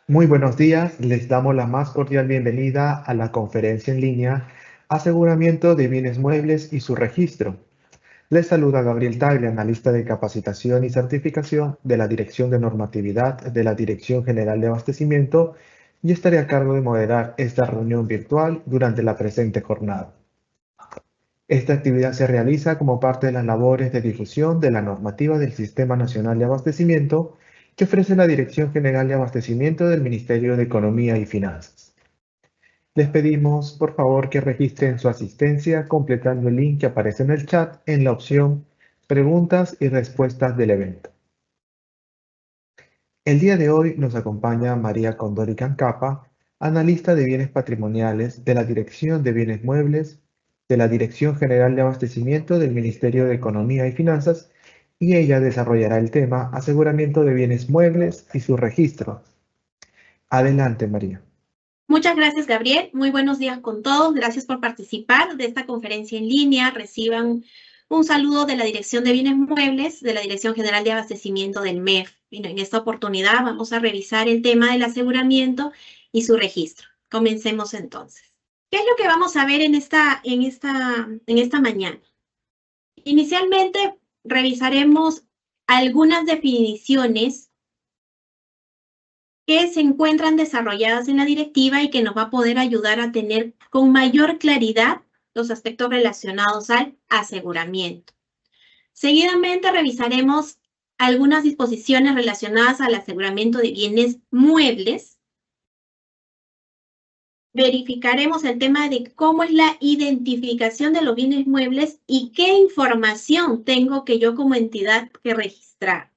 Muy buenos días, les damos la más cordial bienvenida a la conferencia en línea Aseguramiento de bienes muebles y su registro. Les saluda Gabriel Tagle, analista de capacitación y certificación de la Dirección de Normatividad de la Dirección General de Abastecimiento y estaré a cargo de moderar esta reunión virtual durante la presente jornada. Esta actividad se realiza como parte de las labores de difusión de la normativa del Sistema Nacional de Abastecimiento que ofrece la Dirección General de Abastecimiento del Ministerio de Economía y Finanzas. Les pedimos, por favor, que registren su asistencia completando el link que aparece en el chat en la opción Preguntas y respuestas del evento. El día de hoy nos acompaña María Condori Cancapa, analista de bienes patrimoniales de la Dirección de Bienes Muebles de la Dirección General de Abastecimiento del Ministerio de Economía y Finanzas, y ella desarrollará el tema Aseguramiento de bienes muebles y su registro. Adelante, María. Muchas gracias, Gabriel. Muy buenos días con todos. Gracias por participar de esta conferencia en línea. Reciban un saludo de la Dirección de Bienes Muebles, de la Dirección General de Abastecimiento del MEF. En esta oportunidad vamos a revisar el tema del aseguramiento y su registro. Comencemos entonces. ¿Qué es lo que vamos a ver en esta mañana? Inicialmente revisaremos algunas definiciones que se encuentran desarrolladas en la directiva y que nos va a poder ayudar a tener con mayor claridad los aspectos relacionados al aseguramiento. Seguidamente revisaremos algunas disposiciones relacionadas al aseguramiento de bienes muebles. Verificaremos el tema de cómo es la identificación de los bienes muebles y qué información tengo que yo como entidad que registrar.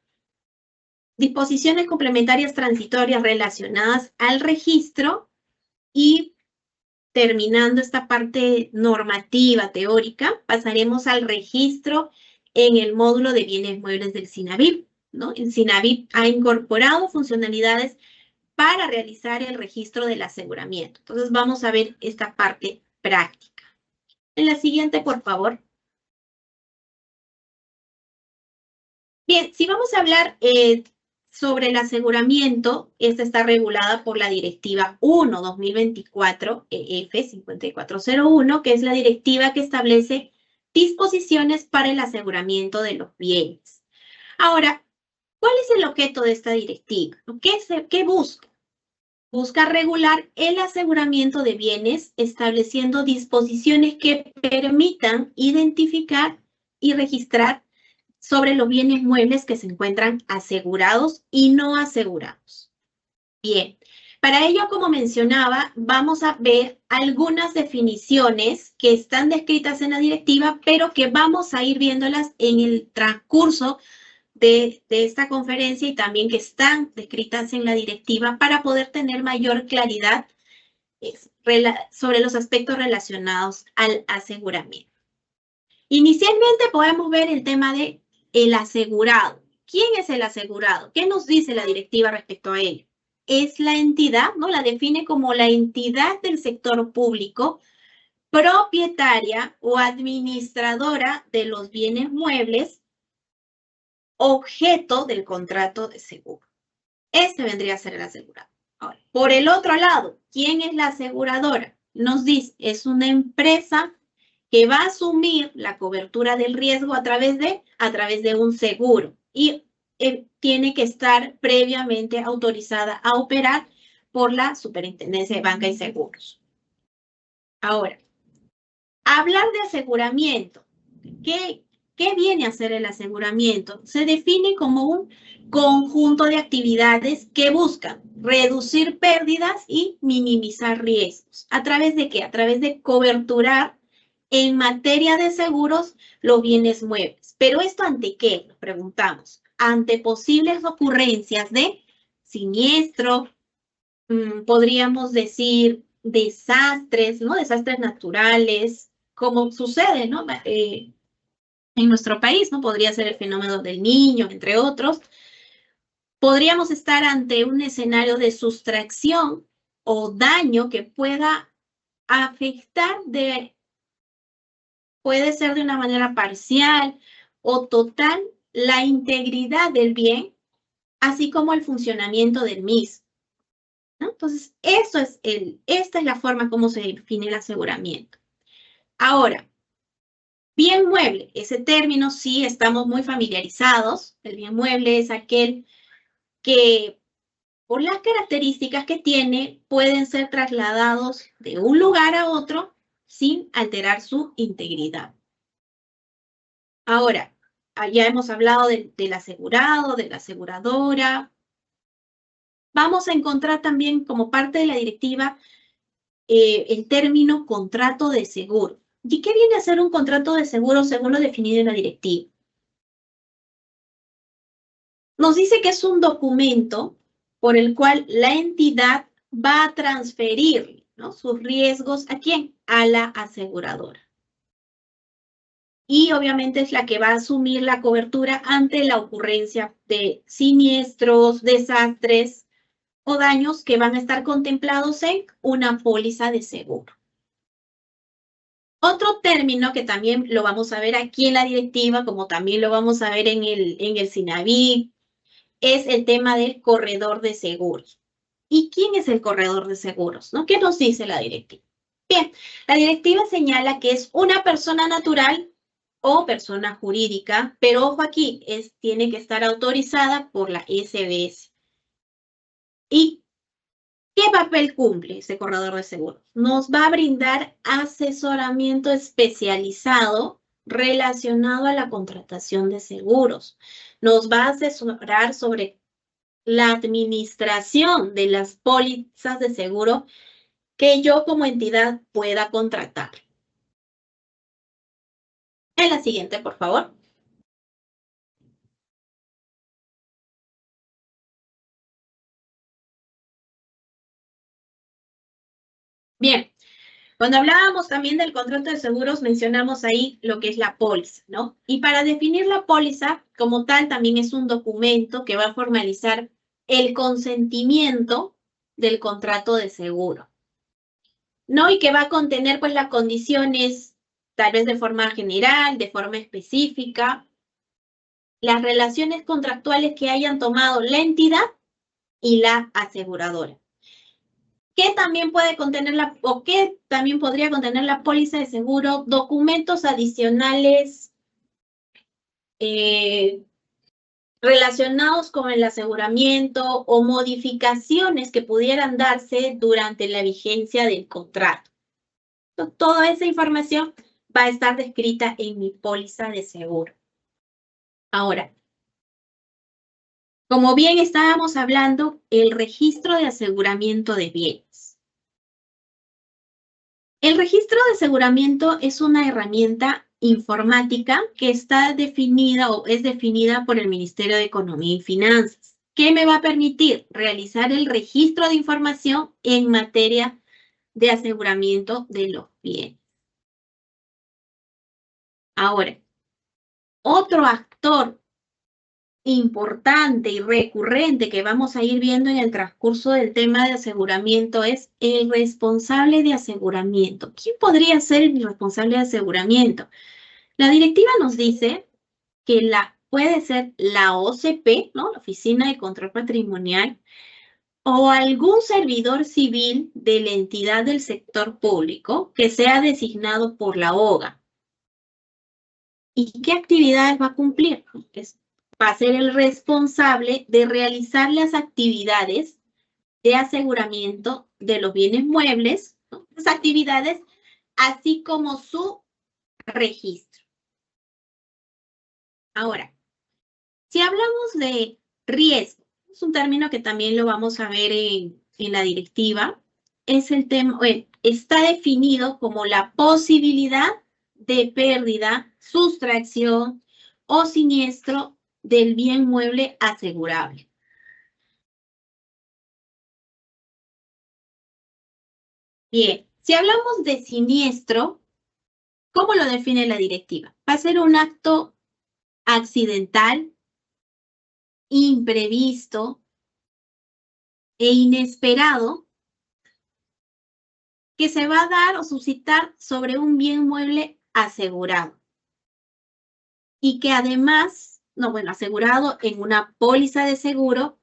Disposiciones complementarias transitorias relacionadas al registro y terminando esta parte normativa teórica, pasaremos al registro en el módulo de bienes muebles del SINAVIP, ¿no? El SINAVIP ha incorporado funcionalidades para realizar el registro del aseguramiento. Entonces vamos a ver esta parte práctica. En la siguiente, por favor. Bien, si vamos a hablar sobre el aseguramiento, esta está regulada por la Directiva 1/2024 EF 5401, que es la directiva que establece disposiciones para el aseguramiento de los bienes. Ahora, ¿cuál es el objeto de esta directiva? ¿Qué busca? Busca regular el aseguramiento de bienes, estableciendo disposiciones que permitan identificar y registrar sobre los bienes muebles que se encuentran asegurados y no asegurados. Bien, para ello, como mencionaba, vamos a ver algunas definiciones que están descritas en la directiva, pero que vamos a ir viéndolas en el transcurso de esta conferencia y también que están descritas en la directiva para poder tener mayor claridad sobre los aspectos relacionados al aseguramiento. Inicialmente podemos ver el tema de el asegurado. ¿Quién es el asegurado? ¿Qué nos dice la directiva respecto a ello? Es la entidad, ¿no? La define como la entidad del sector público propietaria o administradora de los bienes muebles objeto del contrato de seguro. Este vendría a ser el asegurado. Ahora, por el otro lado, ¿quién es la aseguradora? Nos dice, es una empresa que va a asumir la cobertura del riesgo a través de un seguro y tiene que estar previamente autorizada a operar por la Superintendencia de Banca y Seguros. Ahora, hablar de aseguramiento. ¿Qué viene a ser el aseguramiento? Se define como un conjunto de actividades que buscan reducir pérdidas y minimizar riesgos. ¿A través de qué? A través de coberturar en materia de seguros los bienes muebles. ¿Pero esto ante qué? Nos preguntamos. Ante posibles ocurrencias de siniestro, podríamos decir desastres, ¿no? Desastres naturales, como sucede, ¿no? En nuestro país, ¿no? Podría ser el fenómeno del Niño, entre otros. Podríamos estar ante un escenario de sustracción o daño que pueda afectar puede ser de una manera parcial o total la integridad del bien, así como el funcionamiento del mismo. ¿no? Entonces, esta es la forma como se define el aseguramiento. Ahora, bien mueble, ese término sí estamos muy familiarizados. El bien mueble es aquel que, por las características que tiene, pueden ser trasladados de un lugar a otro sin alterar su integridad. Ahora, ya hemos hablado del asegurado, de la aseguradora. Vamos a encontrar también como parte de la directiva el término contrato de seguro. ¿Y qué viene a ser un contrato de seguro según lo definido en la directiva? Nos dice que es un documento por el cual la entidad va a transferir, ¿no?, sus riesgos ¿a quién? A la aseguradora. Y obviamente es la que va a asumir la cobertura ante la ocurrencia de siniestros, desastres o daños que van a estar contemplados en una póliza de seguro. Otro término que también lo vamos a ver aquí en la directiva, como también lo vamos a ver en el SINAVIP, es el tema del corredor de seguros. ¿Y quién es el corredor de seguros, ¿no? ¿Qué nos dice la directiva? Bien, la directiva señala que es una persona natural o persona jurídica, pero ojo aquí, tiene que estar autorizada por la SBS. ¿Y qué papel cumple ese corredor de seguros? Nos va a brindar asesoramiento especializado relacionado a la contratación de seguros. Nos va a asesorar sobre la administración de las pólizas de seguro que yo como entidad pueda contratar. En la siguiente, por favor. Bien, cuando hablábamos también del contrato de seguros, mencionamos ahí lo que es la póliza, ¿no? Y para definir la póliza como tal, también es un documento que va a formalizar el consentimiento del contrato de seguro, ¿no? Y que va a contener, pues, las condiciones, tal vez de forma general, de forma específica, las relaciones contractuales que hayan tomado la entidad y la aseguradora. ¿Qué también puede contener qué también podría contener la póliza de seguro? Documentos adicionales relacionados con el aseguramiento o modificaciones que pudieran darse durante la vigencia del contrato. Toda esa información va a estar descrita en mi póliza de seguro. Ahora, como bien estábamos hablando, el registro de aseguramiento de bienes. El registro de aseguramiento es una herramienta informática que está definida o es definida por el Ministerio de Economía y Finanzas, que me va a permitir realizar el registro de información en materia de aseguramiento de los bienes. Ahora, otro actor importante y recurrente que vamos a ir viendo en el transcurso del tema de aseguramiento es el responsable de aseguramiento. ¿Quién podría ser el responsable de aseguramiento? La directiva nos dice que puede ser la OCP, ¿no?, la Oficina de Control Patrimonial, o algún servidor civil de la entidad del sector público que sea designado por la OGA. ¿Y qué actividades va a cumplir? Va a ser el responsable de realizar las actividades de aseguramiento de los bienes muebles, ¿no?, las actividades, así como su registro. Ahora, si hablamos de riesgo, es un término que también lo vamos a ver en la directiva, es el tema, está definido como la posibilidad de pérdida, sustracción o siniestro del bien mueble asegurable. Bien, si hablamos de siniestro, ¿cómo lo define la directiva? Va a ser un acto accidental, imprevisto e inesperado que se va a dar o suscitar sobre un bien mueble asegurado. Y que además, asegurado en una póliza de seguro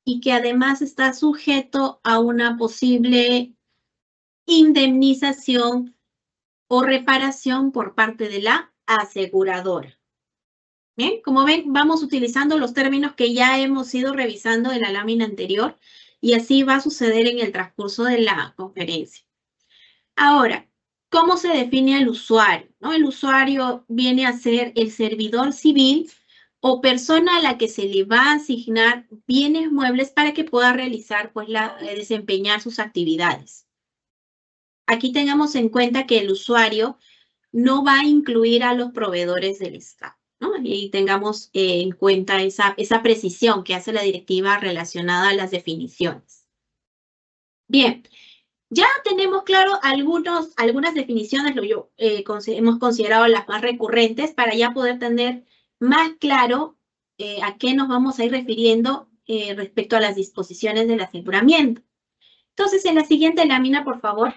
y que además está sujeto a una posible indemnización o reparación por parte de la aseguradora. Bien, como ven, vamos utilizando los términos que ya hemos ido revisando en la lámina anterior y así va a suceder en el transcurso de la conferencia. Ahora, ¿cómo se define al usuario? ¿No? El usuario viene a ser el servidor civil o persona a la que se le va a asignar bienes muebles para que pueda realizar, pues, desempeñar sus actividades. Aquí tengamos en cuenta que el usuario no va a incluir a los proveedores del Estado, ¿no? Y tengamos en cuenta esa precisión que hace la directiva relacionada a las definiciones. Bien, ya tenemos claro algunas definiciones, hemos considerado las más recurrentes para ya poder tener más claro a qué nos vamos a ir refiriendo respecto a las disposiciones del aseguramiento. Entonces, en la siguiente lámina, por favor,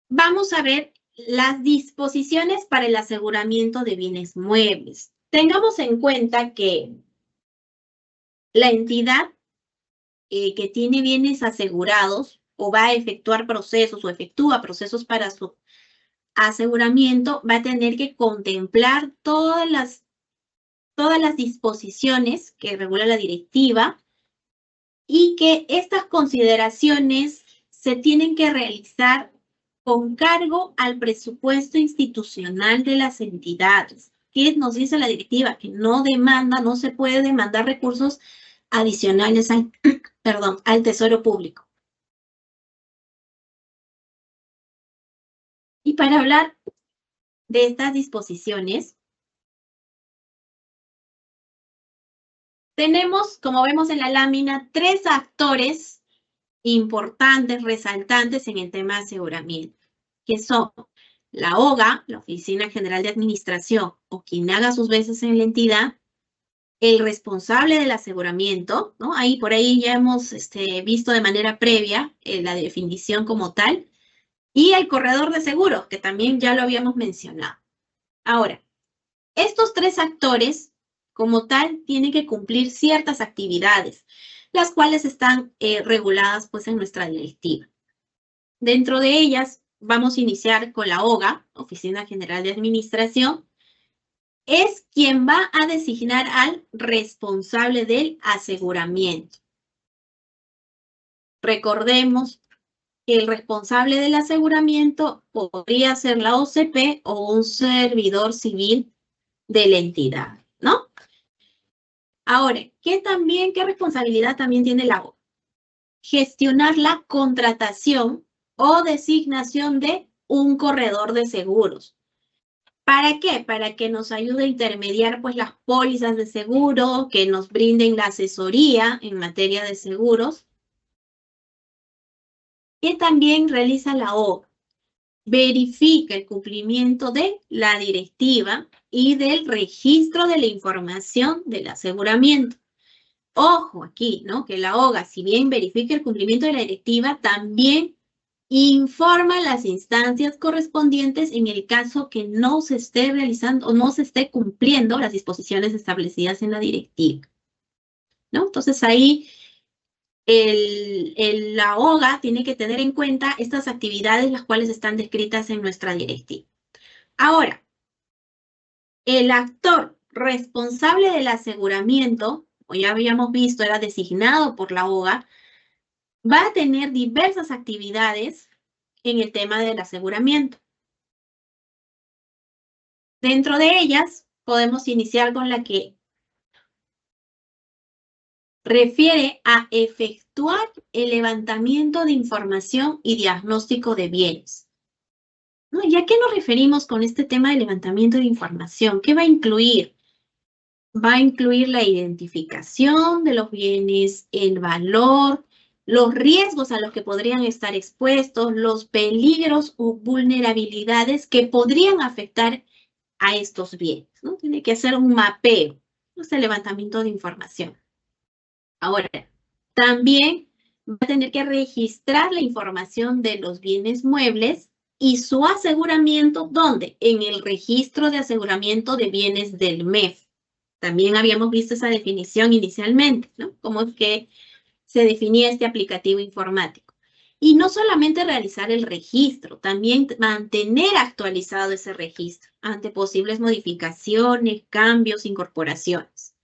vamos a ver las disposiciones para el aseguramiento de bienes muebles. Tengamos en cuenta que la entidad que tiene bienes asegurados o va a efectuar procesos o efectúa procesos para su aseguramiento, va a tener que contemplar todas las disposiciones que regula la directiva y que estas consideraciones se tienen que realizar con cargo al presupuesto institucional de las entidades. ¿Qué nos dice la directiva? Que no se puede demandar recursos adicionales al Tesoro Público. Y para hablar de estas disposiciones, tenemos, como vemos en la lámina, 3 actores importantes, resaltantes en el tema de aseguramiento, que son la OGA, la Oficina General de Administración, o quien haga sus veces en la entidad, el responsable del aseguramiento, ¿no? Por ahí ya hemos visto de manera previa la definición como tal, y el corredor de seguros, que también ya lo habíamos mencionado. Ahora, estos 3 actores, como tal, tienen que cumplir ciertas actividades, las cuales están reguladas, pues, en nuestra directiva. Dentro de ellas, vamos a iniciar con la OGA, Oficina General de Administración, es quien va a designar al responsable del aseguramiento. Recordemos que el responsable del aseguramiento podría ser la OCP o un servidor civil de la entidad, ¿no? Ahora, ¿qué responsabilidad también tiene la OGA? Gestionar la contratación o designación de un corredor de seguros. ¿Para qué? Para que nos ayude a intermediar, pues, las pólizas de seguro, que nos brinden la asesoría en materia de seguros. ¿Qué también realiza la OGA? Verifica el cumplimiento de la directiva y del registro de la información del aseguramiento. Ojo aquí, ¿no? Que la OGA, si bien verifica el cumplimiento de la directiva, también informa a las instancias correspondientes en el caso que no se esté realizando o no se esté cumpliendo las disposiciones establecidas en la directiva, ¿no? Entonces ahí la OGA tiene que tener en cuenta estas actividades, las cuales están descritas en nuestra directiva. Ahora, el actor responsable del aseguramiento, como ya habíamos visto, era designado por la OGA, va a tener diversas actividades en el tema del aseguramiento. Dentro de ellas, podemos iniciar con la que refiere a efectuar el levantamiento de información y diagnóstico de bienes, ¿no? ¿Y a qué nos referimos con este tema de levantamiento de información? ¿Qué va a incluir? Va a incluir la identificación de los bienes, el valor, los riesgos a los que podrían estar expuestos, los peligros o vulnerabilidades que podrían afectar a estos bienes, ¿no? Tiene que hacer un mapeo, este levantamiento de información. Ahora, también va a tener que registrar la información de los bienes muebles y su aseguramiento, ¿dónde? En el registro de aseguramiento de bienes del MEF. También habíamos visto esa definición inicialmente, ¿no? Cómo es que se definía este aplicativo informático. Y no solamente realizar el registro, también mantener actualizado ese registro ante posibles modificaciones, cambios, incorporaciones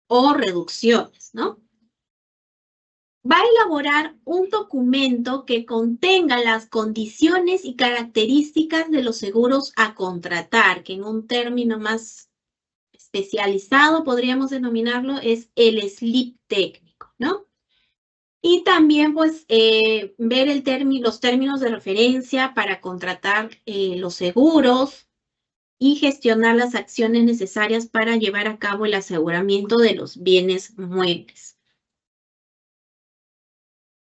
o reducciones, ¿no? Va a elaborar un documento que contenga las condiciones y características de los seguros a contratar, que en un término más especializado podríamos denominarlo es el slip técnico, ¿no? Y también, pues, ver los términos de referencia para contratar los seguros y gestionar las acciones necesarias para llevar a cabo el aseguramiento de los bienes muebles.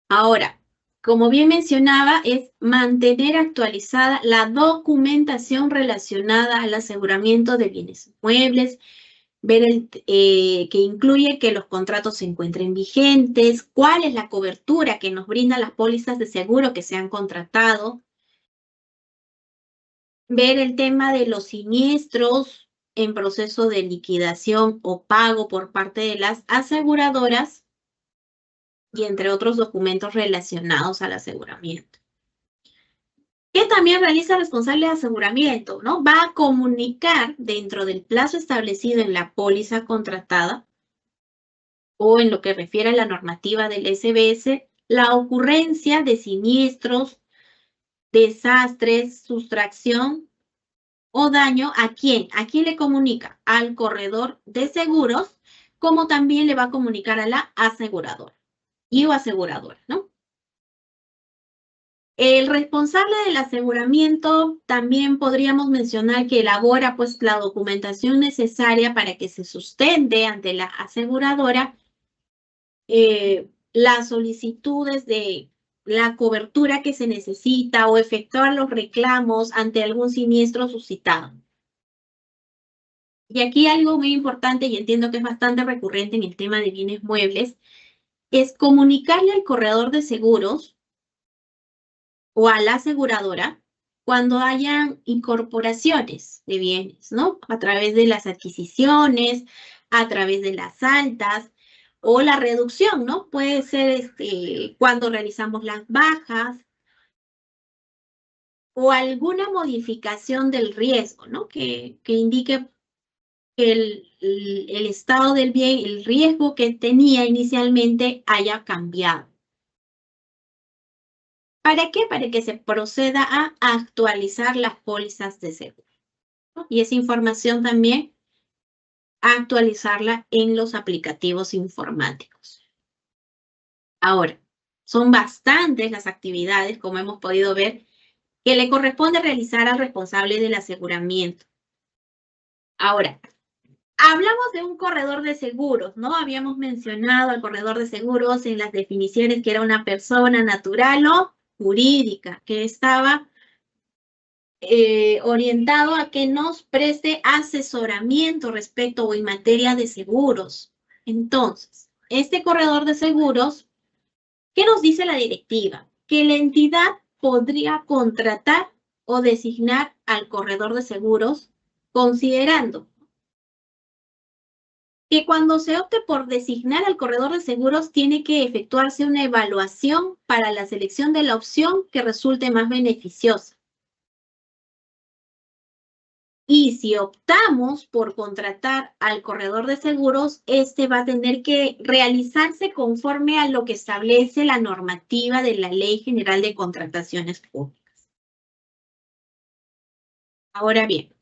Ahora, como bien mencionaba, es mantener actualizada la documentación relacionada al aseguramiento de bienes muebles, ver que incluye que los contratos se encuentren vigentes, cuál es la cobertura que nos brindan las pólizas de seguro que se han contratado, ver el tema de los siniestros en proceso de liquidación o pago por parte de las aseguradoras y entre otros documentos relacionados al aseguramiento. ¿Qué también realiza el responsable de aseguramiento? ¿No? Va a comunicar dentro del plazo establecido en la póliza contratada o en lo que refiere a la normativa del SBS, la ocurrencia de siniestros, desastres, sustracción o daño. ¿A quién? ¿A quién le comunica? Al corredor de seguros, como también le va a comunicar a la aseguradora o aseguradora, ¿no? El responsable del aseguramiento también podríamos mencionar que elabora pues la documentación necesaria para que se sustente ante la aseguradora las solicitudes de la cobertura que se necesita o efectuar los reclamos ante algún siniestro suscitado. Y aquí algo muy importante, y entiendo que es bastante recurrente en el tema de bienes muebles, es comunicarle al corredor de seguros o a la aseguradora cuando hayan incorporaciones de bienes, ¿no? A través de las adquisiciones, a través de las altas o la reducción, ¿no? Puede ser cuando realizamos las bajas o alguna modificación del riesgo, ¿no? Que indique que el estado del bien, el riesgo que tenía inicialmente haya cambiado. ¿Para qué? Para que se proceda a actualizar las pólizas de seguro, ¿no? Y esa información también actualizarla en los aplicativos informáticos. Ahora, son bastantes las actividades, como hemos podido ver, que le corresponde realizar al responsable del aseguramiento. Ahora, hablamos de un corredor de seguros, ¿no? Habíamos mencionado al corredor de seguros en las definiciones que era una persona natural o jurídica, que estaba orientado a que nos preste asesoramiento respecto o en materia de seguros. Entonces, este corredor de seguros, ¿qué nos dice la directiva? Que la entidad podría contratar o designar al corredor de seguros considerando que cuando se opte por designar al corredor de seguros tiene que efectuarse una evaluación para la selección de la opción que resulte más beneficiosa. Y si optamos por contratar al corredor de seguros, este va a tener que realizarse conforme a lo que establece la normativa de la Ley General de Contrataciones Públicas. Ahora bien,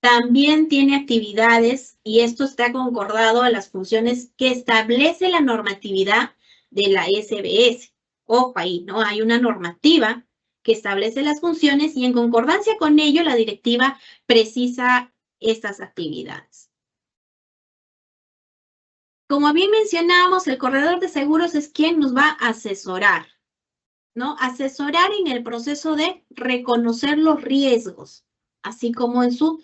también tiene actividades, y esto está concordado a las funciones que establece la normatividad de la SBS. Ojo ahí, ¿no? Hay una normativa que establece las funciones y en concordancia con ello la directiva precisa estas actividades. Como bien mencionábamos, el corredor de seguros es quien nos va a asesorar, ¿no? Asesorar en el proceso de reconocer los riesgos, así como en su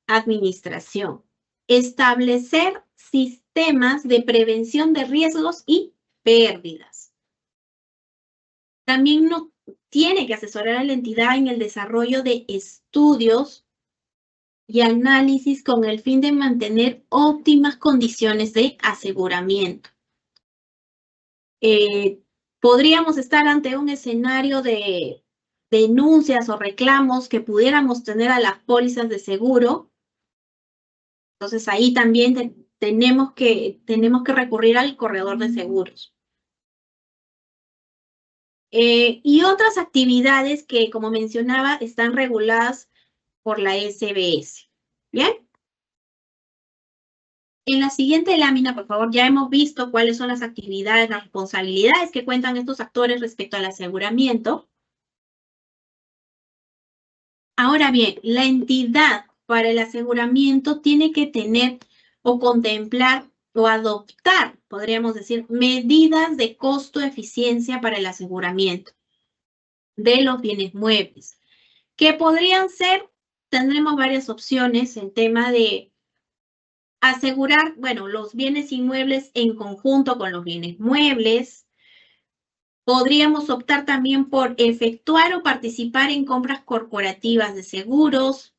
administración. Establecer sistemas de prevención de riesgos y pérdidas. También no tiene que asesorar a la entidad en el desarrollo de estudios y análisis con el fin de mantener óptimas condiciones de aseguramiento. Podríamos estar ante un escenario de denuncias o reclamos que pudiéramos tener a las pólizas de seguro. Entonces ahí también tenemos que recurrir al corredor de seguros. Y otras actividades que, como mencionaba, están reguladas por la SBS. ¿Bien? En la siguiente lámina, por favor, ya hemos visto cuáles son las actividades, las responsabilidades que cuentan estos actores respecto al aseguramiento. Ahora bien, la entidad para el aseguramiento tiene que tener o contemplar o adoptar, podríamos decir, medidas de costo-eficiencia para el aseguramiento de los bienes muebles, que podrían ser, tendremos varias opciones, el tema de asegurar, bueno, los bienes inmuebles en conjunto con los bienes muebles. Podríamos optar también por efectuar o participar en compras corporativas de seguros,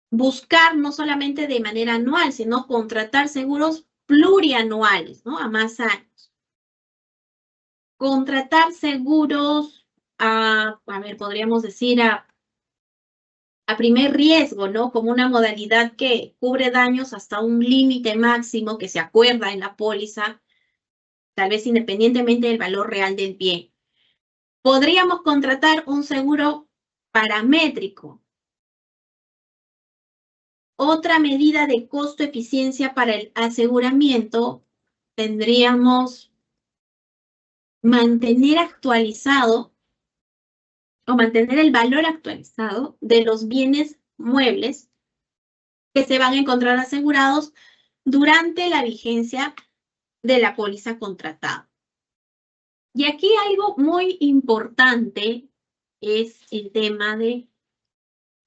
buscar no solamente de manera anual, sino contratar seguros plurianuales, ¿no? A más años. Contratar seguros, podríamos decir a primer riesgo, ¿no? Como una modalidad que cubre daños hasta un límite máximo que se acuerda en la póliza, tal vez independientemente del valor real del bien. Podríamos contratar un seguro paramétrico. Otra medida de costo-eficiencia para el aseguramiento, tendríamos mantener actualizado o mantener el valor actualizado de los bienes muebles que se van a encontrar asegurados durante la vigencia de la póliza contratada. Y aquí algo muy importante es el tema de,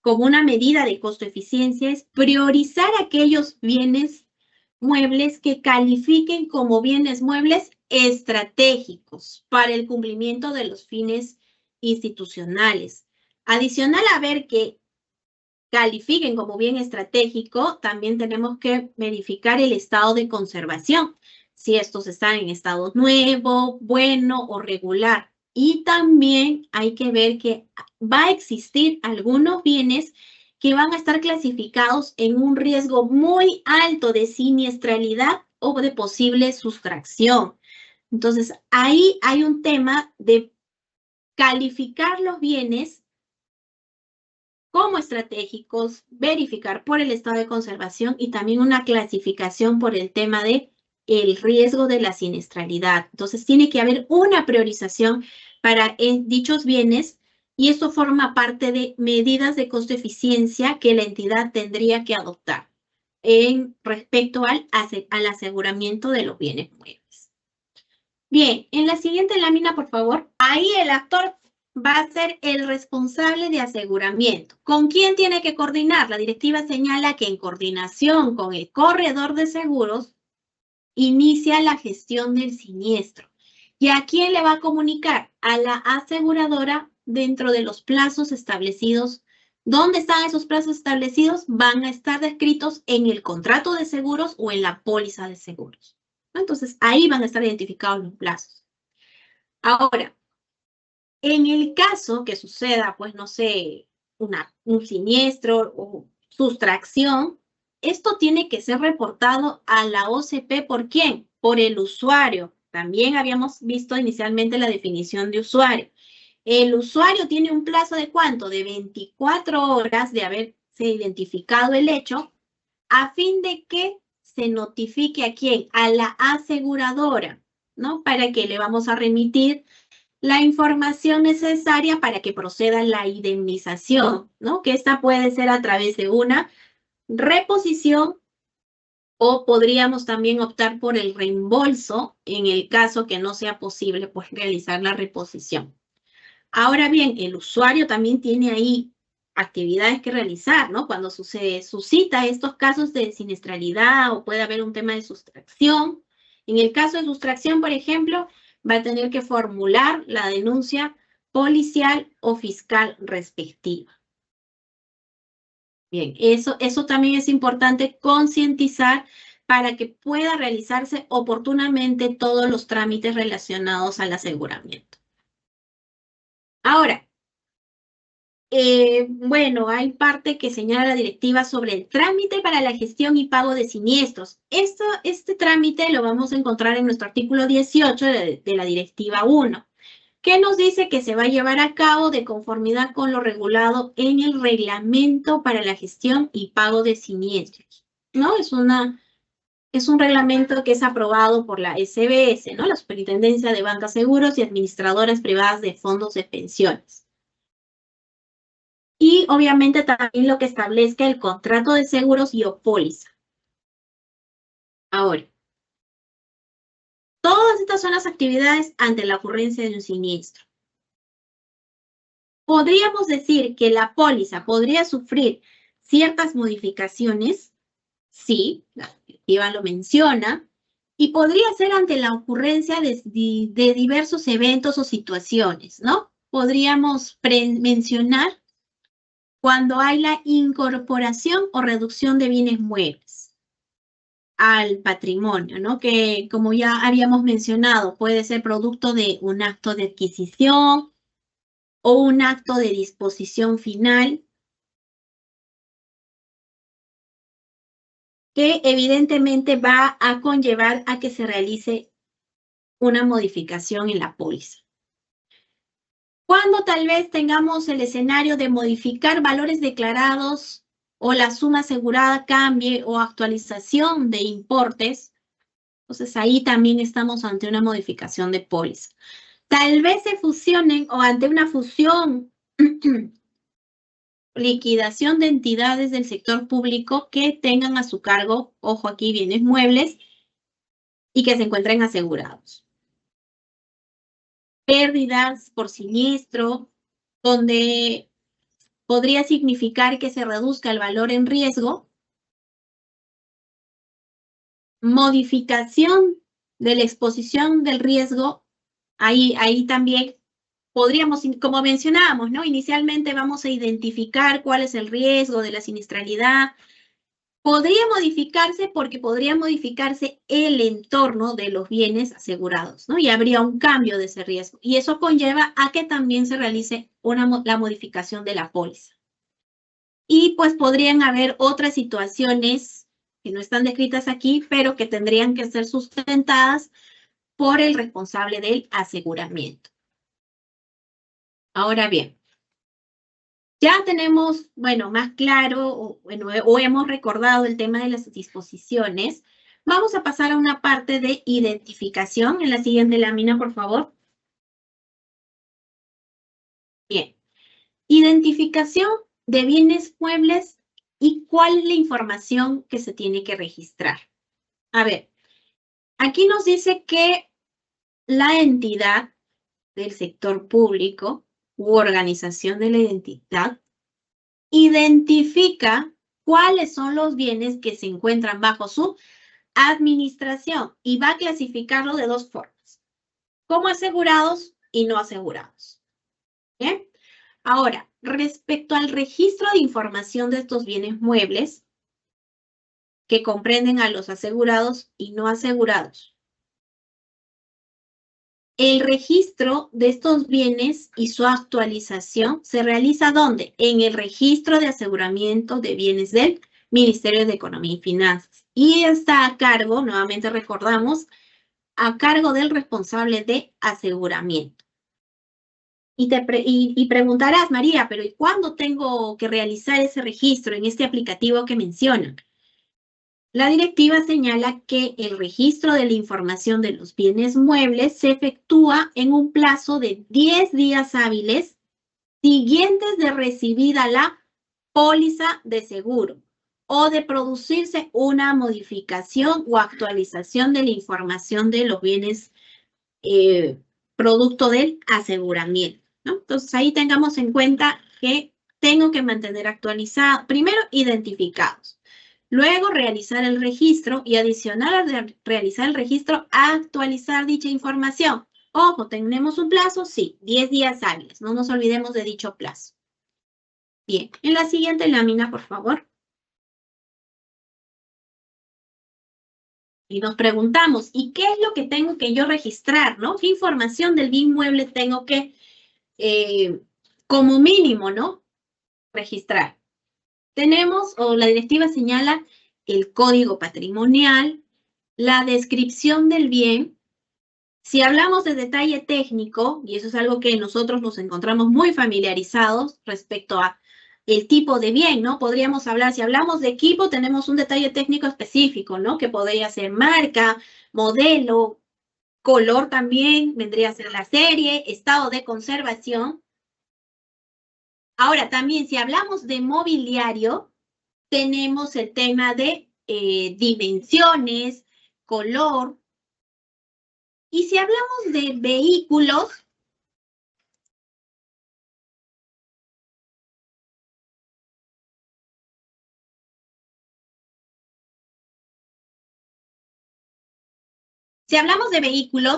como una medida de costo-eficiencia, es priorizar aquellos bienes muebles que califiquen como bienes muebles estratégicos para el cumplimiento de los fines institucionales. Adicional a ver que califiquen como bien estratégico, también tenemos que verificar el estado de conservación, si estos están en estado nuevo, bueno o regular. Y también hay que ver que va a existir algunos bienes que van a estar clasificados en un riesgo muy alto de siniestralidad o de posible sustracción. Entonces, ahí hay un tema de calificar los bienes como estratégicos, verificar por el estado de conservación y también una clasificación por el tema de el riesgo de la siniestralidad. Entonces, tiene que haber una priorización para dichos bienes y esto forma parte de medidas de costo-eficiencia que la entidad tendría que adoptar en respecto al aseguramiento de los bienes muebles. Bien, en la siguiente lámina, por favor, ahí el actor va a ser el responsable de aseguramiento. ¿Con quién tiene que coordinar? La directiva señala que en coordinación con el corredor de seguros, inicia la gestión del siniestro. ¿Y a quién le va a comunicar? A la aseguradora dentro de los plazos establecidos. ¿Dónde están esos plazos establecidos? Van a estar descritos en el contrato de seguros o en la póliza de seguros. Entonces, ahí van a estar identificados los plazos. Ahora, en el caso que suceda, pues no sé, un siniestro o sustracción, esto tiene que ser reportado a la OCP. ¿Por quién? Por el usuario. También habíamos visto inicialmente la definición de usuario. El usuario tiene un plazo de ¿cuánto? De 24 horas de haberse identificado el hecho, a fin de que se notifique a quién, a la aseguradora, ¿no? Para que le vamos a remitir la información necesaria para que proceda la indemnización, ¿no? Que esta puede ser a través de una reposición o podríamos también optar por el reembolso en el caso que no sea posible pues, realizar la reposición. Ahora bien, el usuario también tiene ahí actividades que realizar, ¿no? Cuando se suscita estos casos de siniestralidad o puede haber un tema de sustracción. En el caso de sustracción, por ejemplo, va a tener que formular la denuncia policial o fiscal respectiva. Bien, eso también es importante concientizar para que pueda realizarse oportunamente todos los trámites relacionados al aseguramiento. Ahora, bueno, hay parte que señala la directiva sobre el trámite para la gestión y pago de siniestros. Este trámite lo vamos a encontrar en nuestro artículo 18 de la directiva 1, que nos dice que se va a llevar a cabo de conformidad con lo regulado en el reglamento para la gestión y pago de siniestros, ¿no? Es un reglamento que es aprobado por la SBS, ¿no? La Superintendencia de Bancas, Seguros y Administradoras Privadas de Fondos de Pensiones. Y obviamente también lo que establezca el contrato de seguros y o póliza. Ahora, todas estas son las actividades ante la ocurrencia de un siniestro. Podríamos decir que la póliza podría sufrir ciertas modificaciones, sí, la directiva lo menciona, y podría ser ante la ocurrencia de diversos eventos o situaciones, ¿no? Podríamos mencionar cuando hay la incorporación o reducción de bienes muebles al patrimonio, ¿no? Que como ya habíamos mencionado, puede ser producto de un acto de adquisición o un acto de disposición final que evidentemente va a conllevar a que se realice una modificación en la póliza. Cuando tal vez tengamos el escenario de modificar valores declarados o la suma asegurada cambie o actualización de importes, entonces ahí también estamos ante una modificación de póliza. Tal vez se fusionen o ante una fusión, liquidación de entidades del sector público que tengan a su cargo, ojo aquí, bienes muebles y que se encuentren asegurados. Pérdidas por siniestro, donde podría significar que se reduzca el valor en riesgo. Modificación de la exposición del riesgo, ahí también podríamos, como mencionábamos, ¿no? Inicialmente vamos a identificar cuál es el riesgo de la siniestralidad. Podría modificarse porque podría modificarse el entorno de los bienes asegurados, ¿no? Y habría un cambio de ese riesgo. Y eso conlleva a que también se realice la modificación de la póliza. Y pues podrían haber otras situaciones que no están descritas aquí, pero que tendrían que ser sustentadas por el responsable del aseguramiento. Ahora bien, ya tenemos, bueno, más claro o hemos recordado el tema de las disposiciones. Vamos a pasar a una parte de identificación. En la siguiente lámina, por favor. Bien. Identificación de bienes muebles y cuál es la información que se tiene que registrar. A ver, aquí nos dice que la entidad del sector público u organización de la identidad identifica cuáles son los bienes que se encuentran bajo su administración y va a clasificarlo de dos formas, como asegurados y no asegurados. ¿Bien? Ahora, respecto al registro de información de estos bienes muebles, que comprenden a los asegurados y no asegurados. El registro de estos bienes y su actualización se realiza ¿dónde? En el registro de aseguramiento de bienes del Ministerio de Economía y Finanzas. Y está a cargo, nuevamente recordamos, a cargo del responsable de aseguramiento. Y preguntarás, María, pero ¿y cuándo tengo que realizar ese registro en este aplicativo que mencionan? La directiva señala que el registro de la información de los bienes muebles se efectúa en un plazo de 10 días hábiles siguientes de recibida la póliza de seguro o de producirse una modificación o actualización de la información de los bienes producto del aseguramiento, ¿no? Entonces ahí tengamos en cuenta que tengo que mantener actualizados, primero identificados. Luego, realizar el registro y adicional a realizar el registro, actualizar dicha información. Ojo, ¿tenemos un plazo? Sí, 10 días hábiles. No nos olvidemos de dicho plazo. Bien, en la siguiente lámina, por favor. Y nos preguntamos, ¿y qué es lo que tengo que yo registrar, no? ¿Qué información del bien inmueble tengo que, como mínimo, no? Registrar. Tenemos, o la directiva señala, el código patrimonial, la descripción del bien. Si hablamos de detalle técnico, y eso es algo que nosotros nos encontramos muy familiarizados respecto a el tipo de bien, ¿no? Podríamos hablar, si hablamos de equipo, tenemos un detalle técnico específico, ¿no? Que podría ser marca, modelo, color también, vendría a ser la serie, estado de conservación. Ahora, también si hablamos de mobiliario, tenemos el tema de dimensiones, color. Y si hablamos de vehículos,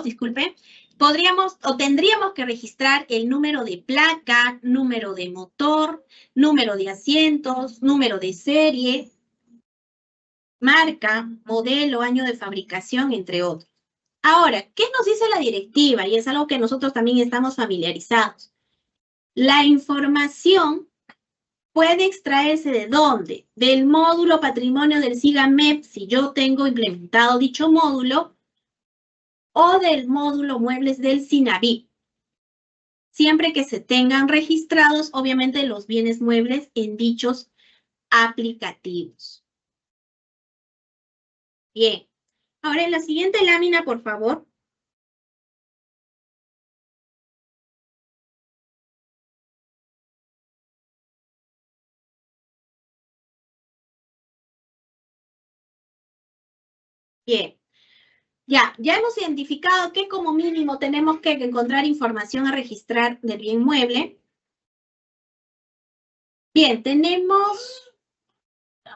disculpe, podríamos o tendríamos que registrar el número de placa, número de motor, número de asientos, número de serie, marca, modelo, año de fabricación, entre otros. Ahora, ¿qué nos dice la directiva? Y es algo que nosotros también estamos familiarizados. La información puede extraerse ¿de dónde? Del módulo patrimonio del SIGAMEP, si yo tengo implementado dicho módulo, o del módulo muebles del SINAVIP, siempre que se tengan registrados, obviamente, los bienes muebles en dichos aplicativos. Bien. Ahora, en la siguiente lámina, por favor. Bien. Ya hemos identificado que como mínimo tenemos que encontrar información a registrar del bien mueble. Bien, tenemos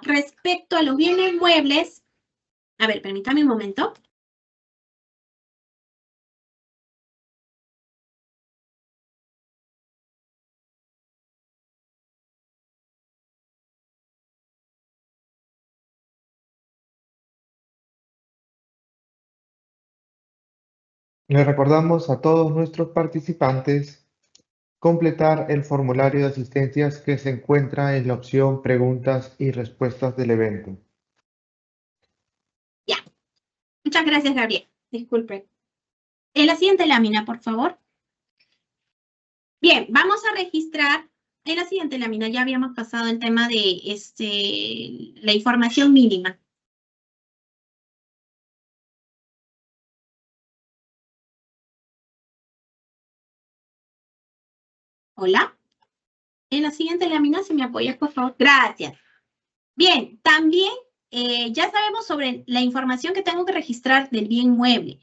respecto a los bienes muebles. A ver, permítame un momento. Le recordamos a todos nuestros participantes completar el formulario de asistencias que se encuentra en la opción Preguntas y Respuestas del evento. Ya. Muchas gracias, Gabriel. Disculpe. En la siguiente lámina, por favor. Bien, vamos a registrar. En la siguiente lámina ya habíamos pasado el tema de la información mínima. Hola. En la siguiente lámina, si me apoyas, por favor. Gracias. Bien, también ya sabemos sobre la información que tengo que registrar del bien mueble,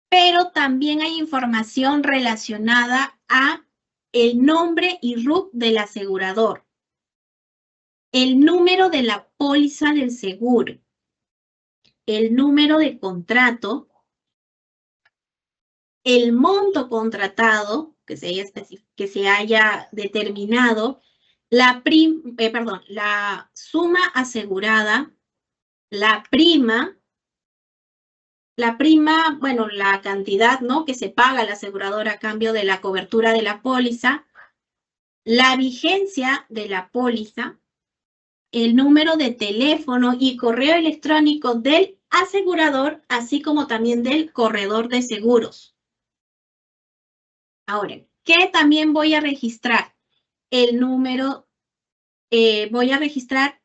pero también hay información relacionada a el nombre y RUC del asegurador, el número de la póliza del seguro, el número de contrato, el monto contratado que se haya determinado, la suma asegurada, la prima, bueno, la cantidad, ¿no?, que se paga a la aseguradora a cambio de la cobertura de la póliza, la vigencia de la póliza, el número de teléfono y correo electrónico del asegurador, así como también del corredor de seguros. Ahora, ¿qué también voy a registrar? El número, voy a registrar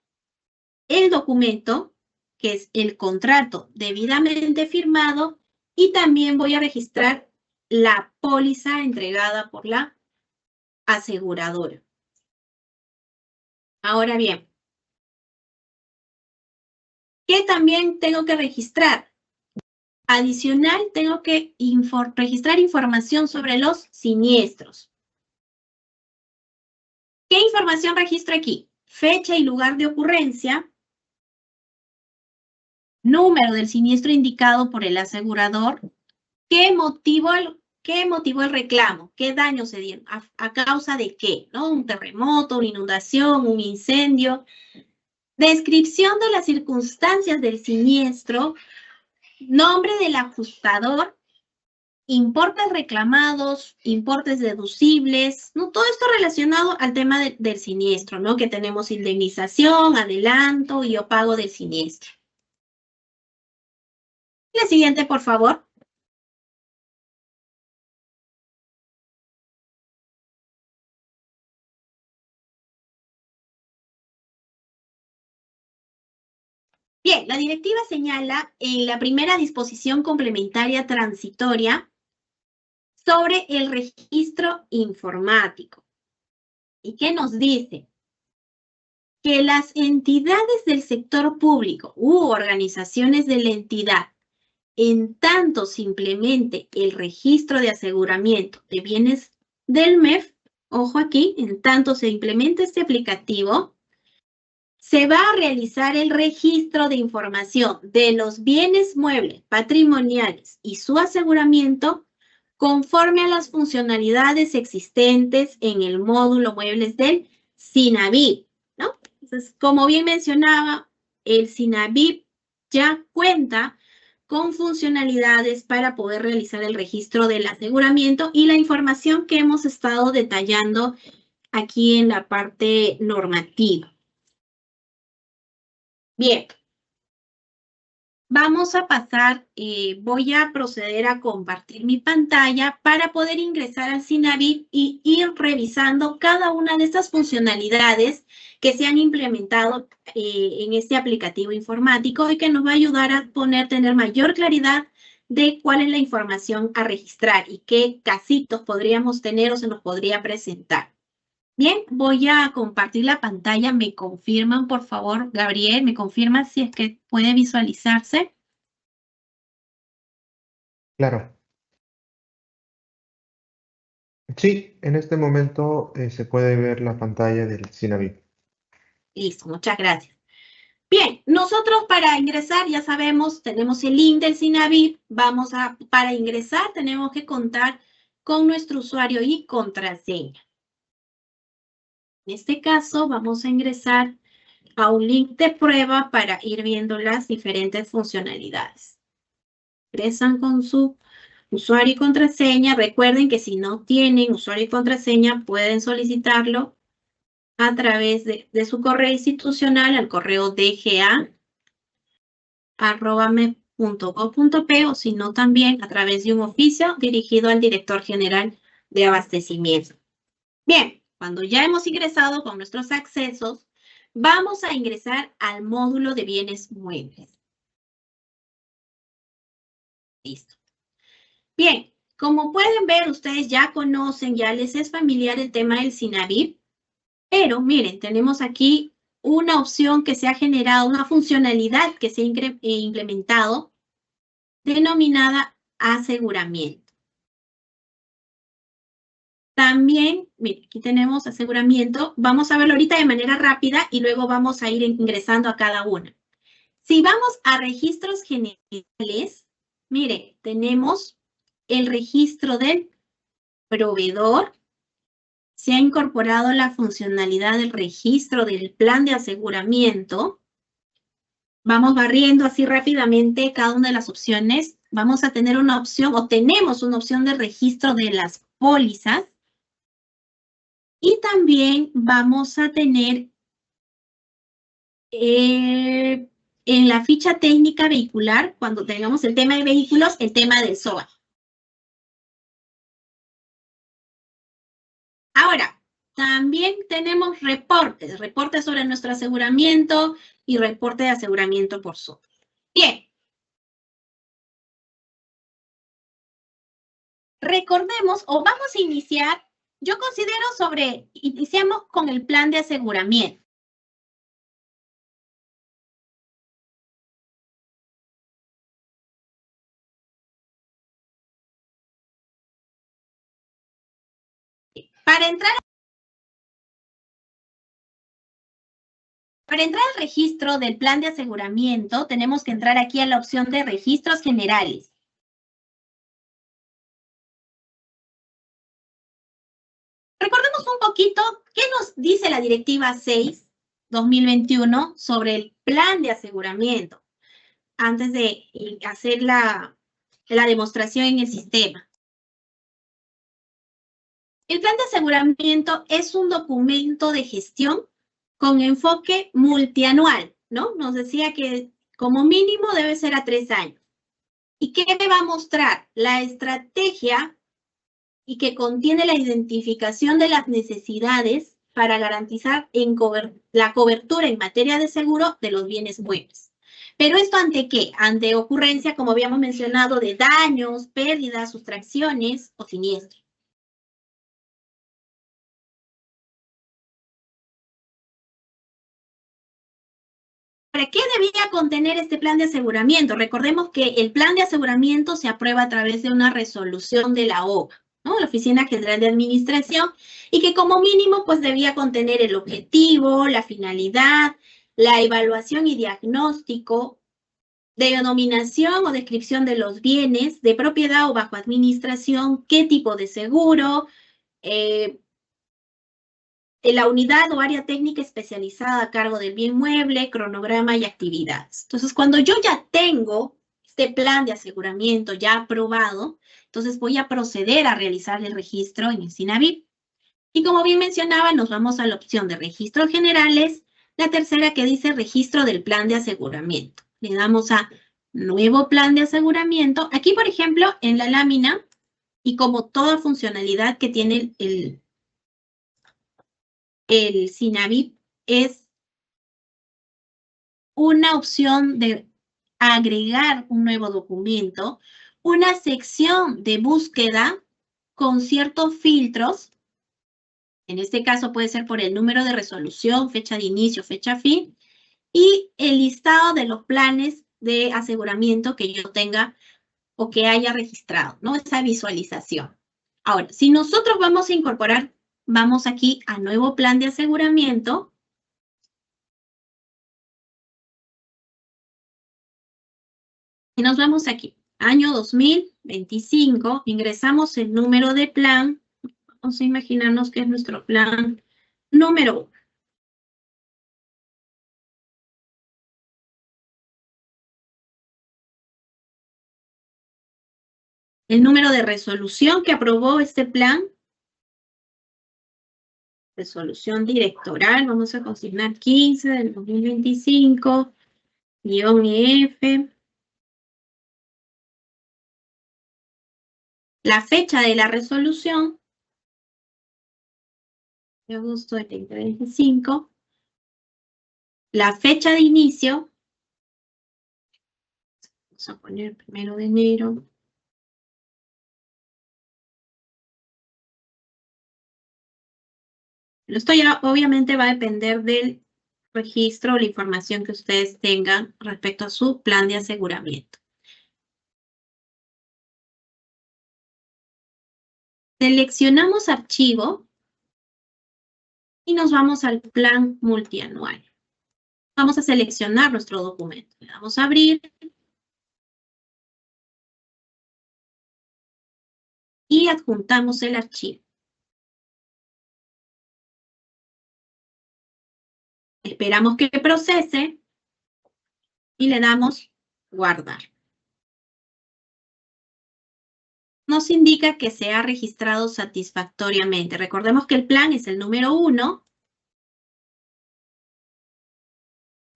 el documento, que es el contrato debidamente firmado, y también voy a registrar la póliza entregada por la aseguradora. Ahora bien, ¿qué también tengo que registrar? Adicional, tengo que registrar información sobre los siniestros. ¿Qué información registro aquí? Fecha y lugar de ocurrencia, número del siniestro indicado por el asegurador, qué motivó ¿Qué motivó el reclamo? ¿Qué daños se dieron? ¿A causa de qué? ¿No? Un terremoto, una inundación, un incendio. Descripción de las circunstancias del siniestro, nombre del ajustador, importes reclamados, importes deducibles, ¿no? Todo esto relacionado al tema del siniestro, ¿no? Que tenemos indemnización, adelanto y o pago del siniestro. La siguiente, por favor. Bien, la directiva señala en la primera disposición complementaria transitoria sobre el registro informático. ¿Y qué nos dice? Que las entidades del sector público u organizaciones de la entidad, en tanto se implemente el registro de aseguramiento de bienes del MEF, ojo aquí, en tanto se implemente este aplicativo, se va a realizar el registro de información de los bienes muebles patrimoniales y su aseguramiento conforme a las funcionalidades existentes en el módulo muebles del SINAVIP, ¿no? Entonces, como bien mencionaba, el SINAVIP ya cuenta con funcionalidades para poder realizar el registro del aseguramiento y la información que hemos estado detallando aquí en la parte normativa. Bien, vamos a pasar, voy a proceder a compartir mi pantalla para poder ingresar al SINAVIP y ir revisando cada una de estas funcionalidades que se han implementado en este aplicativo informático y que nos va a ayudar a tener mayor claridad de cuál es la información a registrar y qué casitos podríamos tener o se nos podría presentar. Bien, voy a compartir la pantalla. ¿Me confirman, por favor, Gabriel? ¿Me confirman si es que puede visualizarse? Claro. Sí, en este momento se puede ver la pantalla del SINAVIP. Listo, muchas gracias. Bien, nosotros para ingresar, ya sabemos, tenemos el link del SINAVIP. Para ingresar tenemos que contar con nuestro usuario y contraseña. En este caso, vamos a ingresar a un link de prueba para ir viendo las diferentes funcionalidades. Ingresan con su usuario y contraseña. Recuerden que si no tienen usuario y contraseña, pueden solicitarlo a través de su correo institucional al correo dga@mep.gov.p o si no también a través de un oficio dirigido al director general de abastecimiento. Bien, cuando ya hemos ingresado con nuestros accesos, vamos a ingresar al módulo de bienes muebles. Listo. Bien, como pueden ver, ustedes ya conocen, ya les es familiar el tema del SINAVIP, pero miren, tenemos aquí una opción que se ha generado, una funcionalidad que se ha implementado, denominada aseguramiento. También, miren, aquí tenemos aseguramiento. Vamos a verlo ahorita de manera rápida y luego vamos a ir ingresando a cada una. Si vamos a registros generales, mire, tenemos el registro del proveedor. Se ha incorporado la funcionalidad del registro del plan de aseguramiento. Vamos barriendo así rápidamente cada una de las opciones. Vamos a tener una opción, o tenemos una opción de registro de las pólizas. Y también vamos a tener en la ficha técnica vehicular, cuando tengamos el tema de vehículos, el tema del SOA. Ahora, también tenemos reportes sobre nuestro aseguramiento y reporte de aseguramiento por SOA. Bien. Recordemos, o vamos a iniciar, yo considero iniciamos con el plan de aseguramiento. Para entrar al registro del plan de aseguramiento, tenemos que entrar aquí a la opción de registros generales. poquito, ¿qué nos dice la Directiva 6/2021 sobre el plan de aseguramiento? Antes de hacer la demostración en el sistema. El plan de aseguramiento es un documento de gestión con enfoque multianual, ¿no? Nos decía que como mínimo debe ser a 3 años. ¿Y qué me va a mostrar? La estrategia y que contiene la identificación de las necesidades para garantizar la cobertura en materia de seguro de los bienes muebles. ¿Pero esto ante qué? Ante ocurrencia, como habíamos mencionado, de daños, pérdidas, sustracciones o siniestros. ¿Para qué debía contener este plan de aseguramiento? Recordemos que el plan de aseguramiento se aprueba a través de una resolución de la OGA, ¿no? La Oficina General de Administración, y que como mínimo pues debía contener el objetivo, la finalidad, la evaluación y diagnóstico, denominación o descripción de los bienes de propiedad o bajo administración, qué tipo de seguro, la unidad o área técnica especializada a cargo del bien mueble, cronograma y actividades. Entonces, cuando yo ya tengo este plan de aseguramiento ya aprobado, entonces voy a proceder a realizar el registro en el SINAVIP. Y como bien mencionaba, nos vamos a la opción de registros generales, la tercera que dice registro del plan de aseguramiento. Le damos a nuevo plan de aseguramiento. Aquí, por ejemplo, en la lámina, y como toda funcionalidad que tiene el SINAVIP, es una opción de agregar un nuevo documento, una sección de búsqueda con ciertos filtros. En este caso puede ser por el número de resolución, fecha de inicio, fecha fin, y el listado de los planes de aseguramiento que yo tenga o que haya registrado, ¿no? Esa visualización. Ahora, si nosotros vamos a incorporar, vamos aquí a nuevo plan de aseguramiento. Y nos vamos aquí, año 2025, ingresamos el número de plan. Vamos a imaginarnos que es nuestro plan número 1. El número de resolución que aprobó este plan, resolución directoral, vamos a consignar 15 del 2025, -EF. La fecha de la resolución, de agosto del 2025. La fecha de inicio, vamos a poner 1 de enero. Esto ya obviamente va a depender del registro o la información que ustedes tengan respecto a su plan de aseguramiento. Seleccionamos archivo y nos vamos al plan multianual. Vamos a seleccionar nuestro documento. Le damos a abrir. Y adjuntamos el archivo. Esperamos que procese y le damos guardar. Nos indica que se ha registrado satisfactoriamente. Recordemos que el plan es el número 1.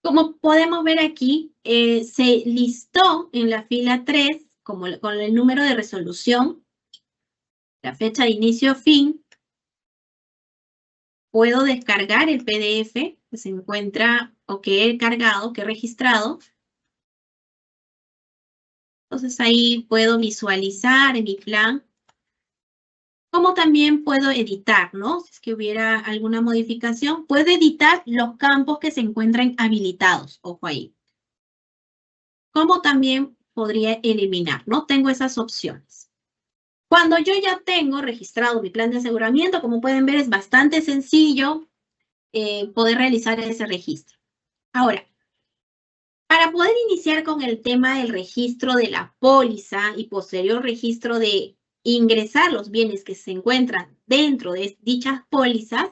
Como podemos ver aquí, se listó en la fila 3 con el número de resolución, la fecha de inicio fin. Puedo descargar el PDF que se encuentra o que he cargado, que he registrado. Entonces ahí puedo visualizar en mi plan, como también puedo editar, ¿no? Si es que hubiera alguna modificación, puedo editar los campos que se encuentran habilitados, ojo ahí. Como también podría eliminar, ¿no? Tengo esas opciones. Cuando yo ya tengo registrado mi plan de aseguramiento, como pueden ver, es bastante sencillo poder realizar ese registro. Ahora, para poder iniciar con el tema del registro de la póliza y posterior registro de ingresar los bienes que se encuentran dentro de dichas pólizas,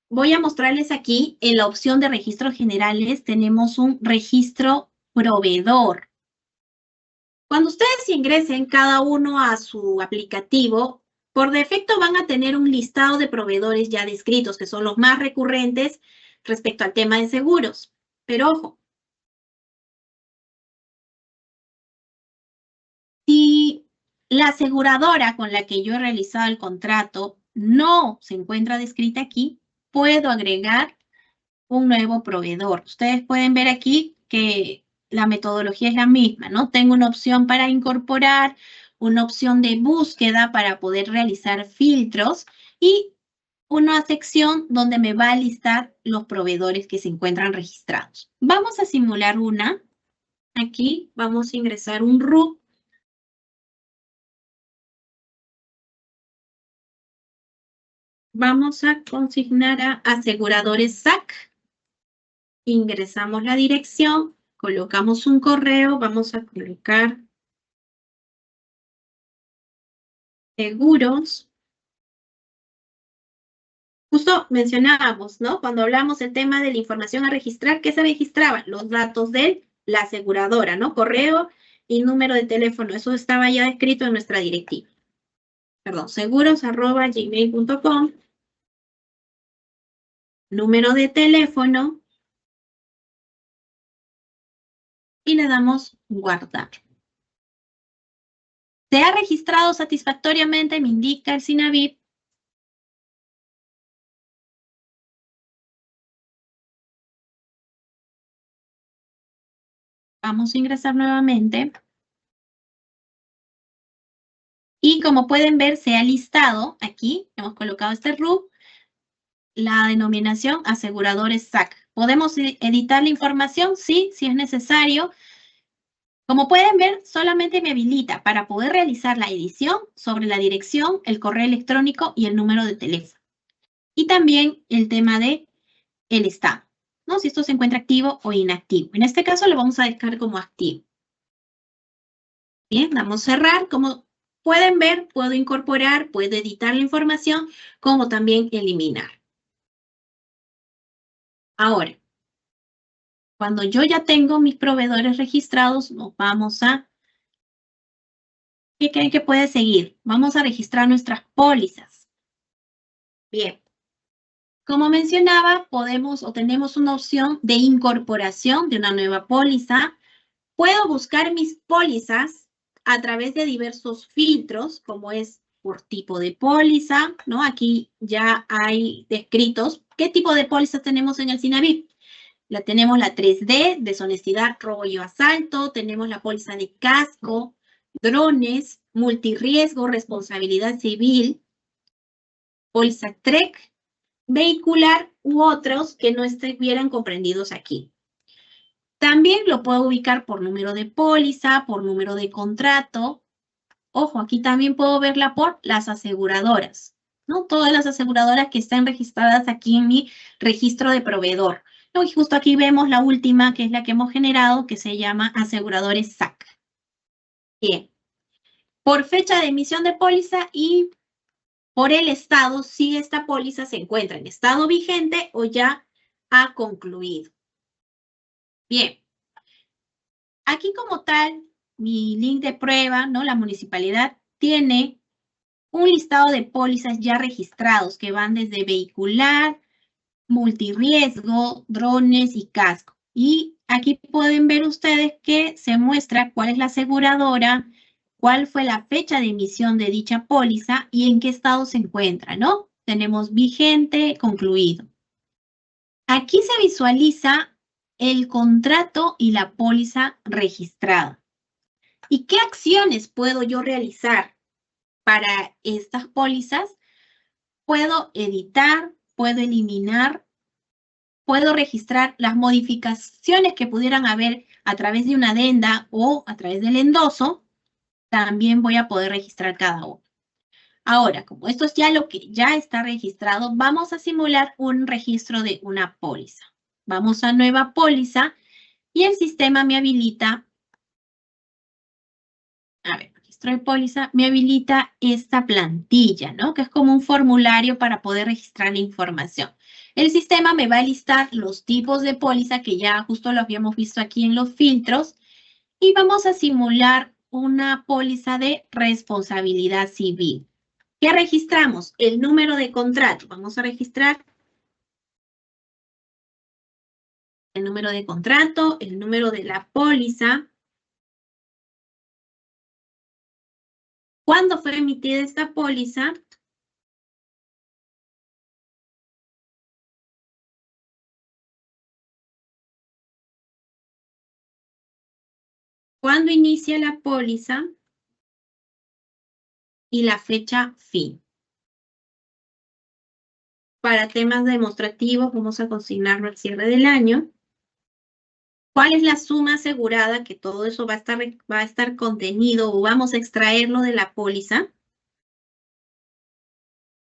voy a mostrarles aquí en la opción de registros generales tenemos un registro proveedor. Cuando ustedes ingresen cada uno a su aplicativo, por defecto van a tener un listado de proveedores ya descritos, que son los más recurrentes respecto al tema de seguros. Pero ojo, si la aseguradora con la que yo he realizado el contrato no se encuentra descrita aquí, puedo agregar un nuevo proveedor. Ustedes pueden ver aquí que la metodología es la misma, ¿no? Tengo una opción para incorporar, una opción de búsqueda para poder realizar filtros y una sección donde me va a listar los proveedores que se encuentran registrados. Vamos a simular una. Aquí vamos a ingresar un RUT. Vamos a consignar a aseguradores SAC. Ingresamos la dirección, colocamos un correo, vamos a colocar seguros. Justo mencionábamos, ¿no? Cuando hablamos del tema de la información a registrar, ¿qué se registraba? Los datos de la aseguradora, ¿no? Correo y número de teléfono. Eso estaba ya escrito en nuestra directiva. Perdón, seguros@gmail.com. Número de teléfono. Y le damos guardar. ¿Se ha registrado satisfactoriamente? Me indica el SINAVIP. Vamos a ingresar nuevamente. Y como pueden ver, se ha listado aquí, hemos colocado este RUT, la denominación aseguradores SAC. ¿Podemos editar la información? Sí, si es necesario. Como pueden ver, solamente me habilita para poder realizar la edición sobre la dirección, el correo electrónico y el número de teléfono. Y también el tema de el estado, ¿no? Si esto se encuentra activo o inactivo. En este caso lo vamos a dejar como activo. Bien, damos cerrar. Como pueden ver, puedo incorporar, puedo editar la información, como también eliminar. Ahora, cuando yo ya tengo mis proveedores registrados, nos vamos a... ¿Qué creen que puede seguir? Vamos a registrar nuestras pólizas. Bien. Como mencionaba, podemos o tenemos una opción de incorporación de una nueva póliza. Puedo buscar mis pólizas a través de diversos filtros, como es por tipo de póliza, ¿no? Aquí ya hay descritos qué tipo de póliza tenemos en el SINAVIP. Tenemos la 3D, deshonestidad, robo y asalto. Tenemos la póliza de casco, drones, multirriesgo, responsabilidad civil, póliza TREC, vehicular u otros que no estuvieran comprendidos aquí. También lo puedo ubicar por número de póliza, por número de contrato. Ojo, aquí también puedo verla por las aseguradoras, ¿no? Todas las aseguradoras que están registradas aquí en mi registro de proveedor. ¿No? Y justo aquí vemos la última, que es la que hemos generado, que se llama aseguradores SAC. Bien. Por fecha de emisión de póliza y por el estado, si esta póliza se encuentra en estado vigente o ya ha concluido. Bien. Aquí como tal, mi link de prueba, ¿no? La municipalidad tiene un listado de pólizas ya registrados que van desde vehicular, multirriesgo, drones y casco. Y aquí pueden ver ustedes que se muestra cuál es la aseguradora, cuál fue la fecha de emisión de dicha póliza y en qué estado se encuentra, ¿no? Tenemos vigente, concluido. Aquí se visualiza el contrato y la póliza registrada. ¿Y qué acciones puedo yo realizar para estas pólizas? Puedo editar, puedo eliminar, puedo registrar las modificaciones que pudieran haber a través de una adenda o a través del endoso. También voy a poder registrar cada uno. Ahora, como esto es ya lo que ya está registrado, vamos a simular un registro de una póliza. Vamos a nueva póliza y el sistema me habilita. A ver, aquí registro de póliza me habilita esta plantilla, ¿no? Que es como un formulario para poder registrar la información. El sistema me va a listar los tipos de póliza que ya justo lo habíamos visto aquí en los filtros y vamos a simular una póliza de responsabilidad civil. ¿Qué registramos? El número de contrato. Vamos a registrar el número de contrato, el número de la póliza. ¿Cuándo fue emitida esta póliza? ¿Cuándo inicia la póliza? Y la fecha fin. Para temas demostrativos vamos a consignarlo al cierre del año. ¿Cuál es la suma asegurada? Que todo eso va a estar contenido o vamos a extraerlo de la póliza.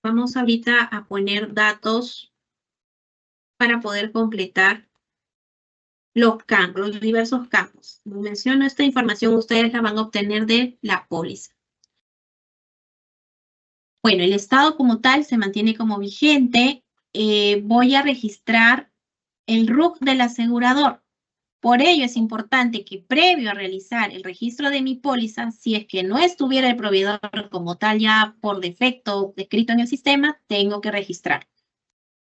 Vamos ahorita a poner datos para poder completar los campos, los diversos campos. Como menciono, esta información ustedes la van a obtener de la póliza. Bueno, el estado como tal se mantiene como vigente. Voy a registrar el RUC del asegurador. Por ello es importante que previo a realizar el registro de mi póliza, si es que no estuviera el proveedor como tal ya por defecto descrito en el sistema, tengo que registrar.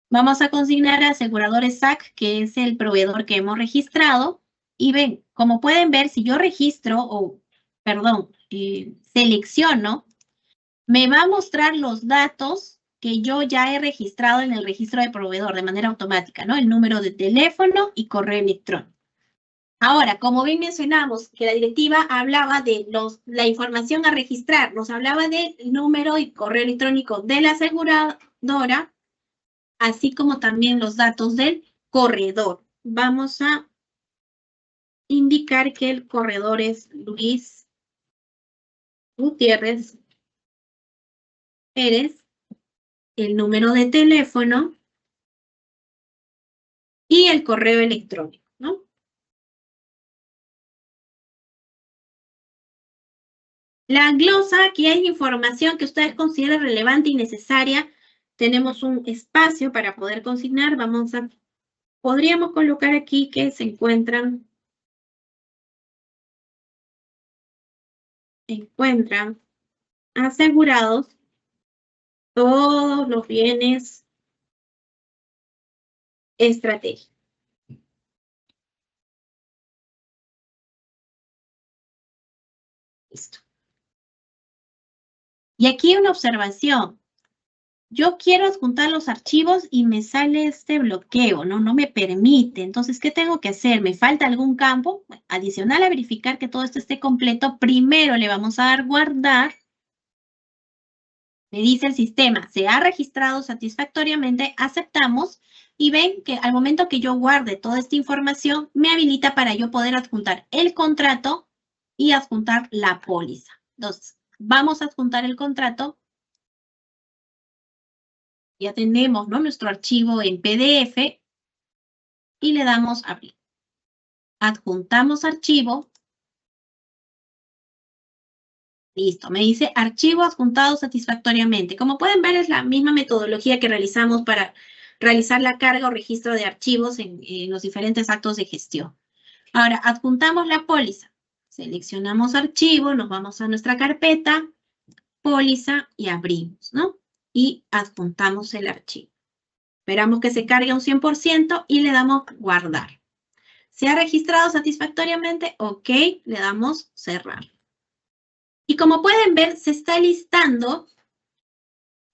Vamos a consignar a aseguradores SAC, que es el proveedor que hemos registrado. Y ven, como pueden ver, si yo registro, selecciono, me va a mostrar los datos que yo ya he registrado en el registro de proveedor de manera automática, ¿no? El número de teléfono y correo electrónico. Ahora, como bien mencionamos, que la directiva hablaba de la información a registrar, nos hablaba del número y correo electrónico de la aseguradora, así como también los datos del corredor. Vamos a indicar que el corredor es Luis Gutiérrez Pérez, el número de teléfono y el correo electrónico, ¿no? La glosa, aquí hay información que ustedes consideren relevante y necesaria. Tenemos un espacio para poder consignar. Podríamos colocar aquí que se encuentran asegurados todos los bienes estratégicos. Listo. Y aquí una observación. Yo quiero adjuntar los archivos y me sale este bloqueo, ¿no? No me permite. Entonces, ¿qué tengo que hacer? ¿Me falta algún campo? Bueno, adicional a verificar que todo esto esté completo, primero le vamos a dar guardar. Me dice el sistema, se ha registrado satisfactoriamente, aceptamos. Y ven que al momento que yo guarde toda esta información, me habilita para yo poder adjuntar el contrato y adjuntar la póliza. Entonces, vamos a adjuntar el contrato. Ya tenemos, ¿no?, nuestro archivo en PDF y le damos a abrir. Adjuntamos archivo. Listo, me dice archivo adjuntado satisfactoriamente. Como pueden ver, es la misma metodología que realizamos para realizar la carga o registro de archivos en los diferentes actos de gestión. Ahora, adjuntamos la póliza. Seleccionamos archivo, nos vamos a nuestra carpeta, póliza y abrimos, ¿no? Y adjuntamos el archivo. Esperamos que se cargue un 100% y le damos guardar. ¿Se ha registrado satisfactoriamente? Ok, le damos cerrar. Y como pueden ver, se está listando